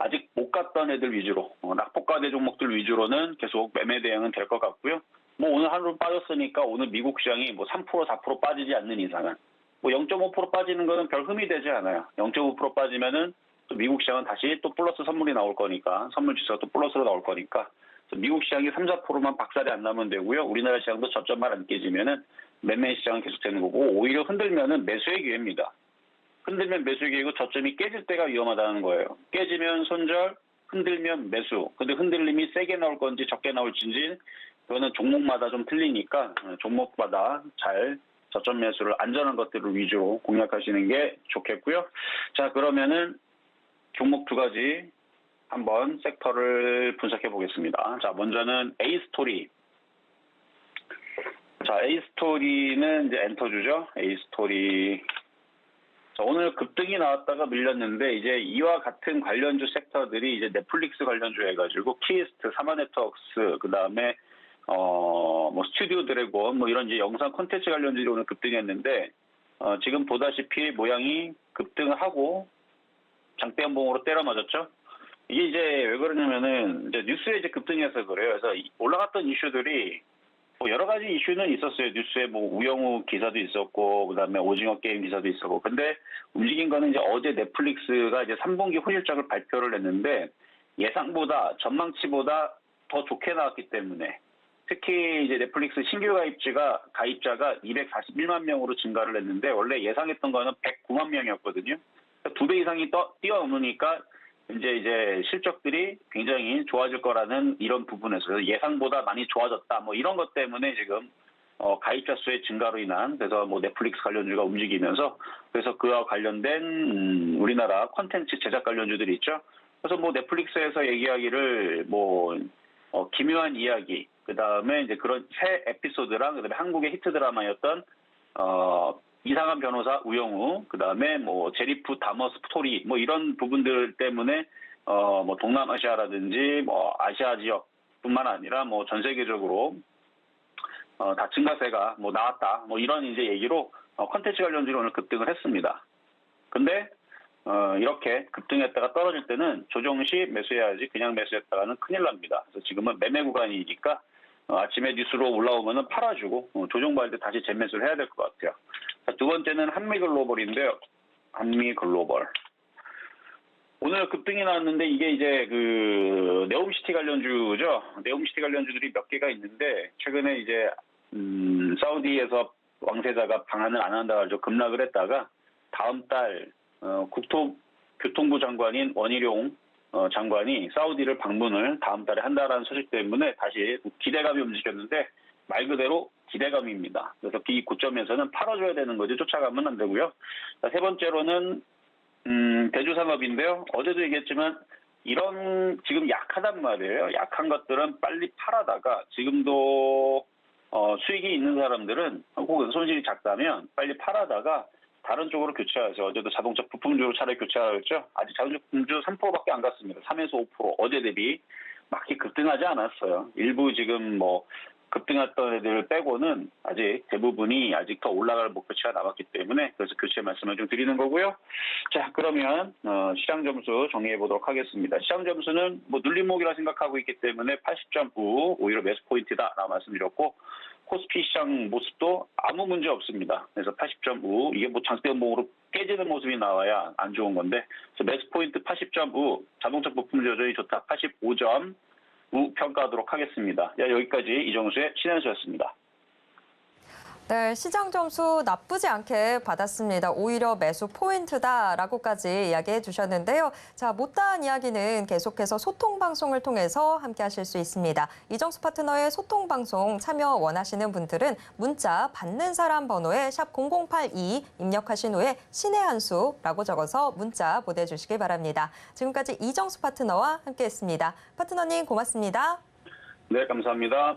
아직 못 갔던 애들 위주로, 낙폭과대 종목들 위주로는 계속 매매 대응은 될 것 같고요. 오늘 하루 빠졌으니까 오늘 미국 시장이 3%, 4% 빠지지 않는 이상은 0.5% 빠지는 거는 별 흠이 되지 않아요. 0.5% 빠지면은 또 미국 시장은 다시 또 플러스 선물이 나올 거니까, 선물 지수가 또 플러스로 나올 거니까, 미국 시장이 3, 4%만 박살이 안 나면 되고요. 우리나라 시장도 저점만 안 깨지면은 매매 시장은 계속되는 거고, 오히려 흔들면은 매수의 기회입니다. 흔들면 매수의 기회고 저점이 깨질 때가 위험하다는 거예요. 깨지면 손절, 흔들면 매수. 근데 흔들림이 세게 나올 건지 적게 나올지 그거는 종목마다 좀 틀리니까 종목마다 잘 저점 매수를 안전한 것들을 위주로 공략하시는 게 좋겠고요. 자, 그러면은 종목 두 가지 한번 섹터를 분석해 보겠습니다. 자, 먼저는 A스토리. 자, A스토리는 이제 엔터주죠. A스토리. 자, 오늘 급등이 나왔다가 밀렸는데 이제 이와 같은 관련주 섹터들이 이제 넷플릭스 관련주 해가지고 키스트, 사마네트웍스, 그 다음에 스튜디오 드래곤 이런 이제 영상 콘텐츠 관련주들이 오늘 급등했는데 지금 보다시피 모양이 급등을 하고 장대 연봉으로 때려 맞았죠. 이게 이제 왜 그러냐면은 이제 뉴스에 이제 급등해서 그래요. 그래서 올라갔던 이슈들이 여러 가지 이슈는 있었어요. 뉴스에 우영우 기사도 있었고, 그 다음에 오징어 게임 기사도 있었고. 근데 움직인 거는 이제 어제 넷플릭스가 이제 3분기 혼실적을 발표를 했는데 예상보다, 전망치보다 더 좋게 나왔기 때문에 특히 이제 넷플릭스 신규 가입자가 241만 명으로 증가를 했는데 원래 예상했던 거는 109만 명이었거든요. 2배 이상이 뛰어넘으니까 이제 실적들이 굉장히 좋아질 거라는 이런 부분에서 예상보다 많이 좋아졌다. 이런 것 때문에 지금 가입자 수의 증가로 인한 그래서 넷플릭스 관련주가 움직이면서 그래서 그와 관련된 우리나라 콘텐츠 제작 관련주들이 있죠. 그래서 넷플릭스에서 얘기하기를 기묘한 이야기, 그 다음에 이제 그런 새 에피소드랑 그다음에 한국의 히트 드라마였던 이상한 변호사 우영우, 그 다음에 제리프 다머 스토리, 이런 부분들 때문에, 동남아시아라든지, 아시아 지역뿐만 아니라, 전 세계적으로, 다 증가세가 나왔다. 이런 이제 얘기로, 컨텐츠 관련주로 오늘 급등을 했습니다. 근데, 이렇게 급등했다가 떨어질 때는 조정 시 매수해야지 그냥 매수했다가는 큰일 납니다. 그래서 지금은 매매 구간이니까, 아침에 뉴스로 올라오면은 팔아주고, 조정받을 때 다시 재매수를 해야 될 것 같아요. 자, 두 번째는 한미글로벌인데요. 한미글로벌. 오늘 급등이 나왔는데 이게 이제 네옴시티 관련주죠. 네옴시티 관련주들이 몇 개가 있는데 최근에 이제 사우디에서 왕세자가 방한을 안 한다고 해서 급락을 했다가 다음 달 국토교통부 장관인 원희룡 장관이 사우디를 방문을 다음 달에 한다라는 소식 때문에 다시 기대감이 움직였는데 말 그대로 기대감입니다. 그래서 이 고점에서는 팔아줘야 되는 거지 쫓아가면 안 되고요. 자, 세 번째로는 대주산업인데요. 어제도 얘기했지만 이런 지금 약하단 말이에요. 약한 것들은 빨리 팔아다가 지금도 수익이 있는 사람들은 혹은 손실이 작다면 빨리 팔아다가 다른 쪽으로 교체하죠. 어제도 자동차 부품주로 차라리 교체하라고 했죠. 아직 자동차 부품주 3%밖에 안 갔습니다. 3에서 5% 어제 대비 막히 급등하지 않았어요. 일부 지금 급등했던 애들 빼고는 아직 대부분이 아직 더 올라갈 목표치가 남았기 때문에 그래서 교체 말씀을 좀 드리는 거고요. 자, 그러면 시장 점수 정리해 보도록 하겠습니다. 시장 점수는 눌림목이라 생각하고 있기 때문에 80.9 오히려 매수 포인트다라고 말씀드렸고 코스피 시장 모습도 아무 문제 없습니다. 그래서 80.5 이게 장대 연봉으로 깨지는 모습이 나와야 안 좋은 건데 그래서 매수 포인트 80.5 자동차 부품 여전히 좋다 85점 평가하도록 하겠습니다. 여기까지 이정수의 신현수였습니다. 네, 시장 점수 나쁘지 않게 받았습니다. 오히려 매수 포인트다라고까지 이야기해 주셨는데요. 자, 못다한 이야기는 계속해서 소통 방송을 통해서 함께 하실 수 있습니다. 이정수 파트너의 소통 방송 참여 원하시는 분들은 문자 받는 사람 번호에 샵 0082 입력하신 후에 신의 한 수라고 적어서 문자 보내주시기 바랍니다. 지금까지 이정수 파트너와 함께했습니다. 파트너님 고맙습니다. 네, 감사합니다.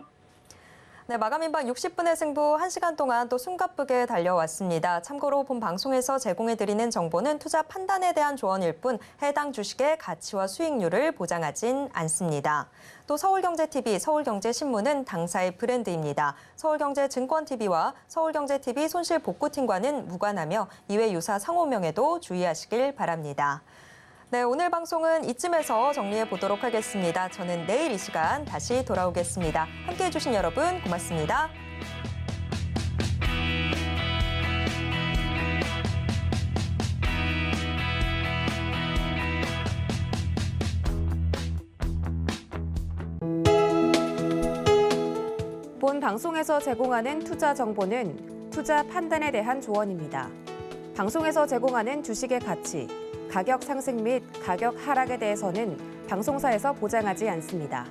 네, 마감인방 60분의 승부 1시간 동안 또 숨가쁘게 달려왔습니다. 참고로 본 방송에서 제공해드리는 정보는 투자 판단에 대한 조언일 뿐 해당 주식의 가치와 수익률을 보장하진 않습니다. 또 서울경제TV, 서울경제신문은 당사의 브랜드입니다. 서울경제증권TV와 서울경제TV 손실복구팀과는 무관하며 이외 유사 상호명에도 주의하시길 바랍니다. 네, 오늘 방송은 이쯤에서 정리해 보도록 하겠습니다. 저는 내일 이 시간 다시 돌아오겠습니다. 함께해 주신 여러분 고맙습니다. 본 방송에서 제공하는 투자 정보는 투자 판단에 대한 조언입니다. 방송에서 제공하는 주식의 가치, 가격 상승 및 가격 하락에 대해서는 방송사에서 보장하지 않습니다.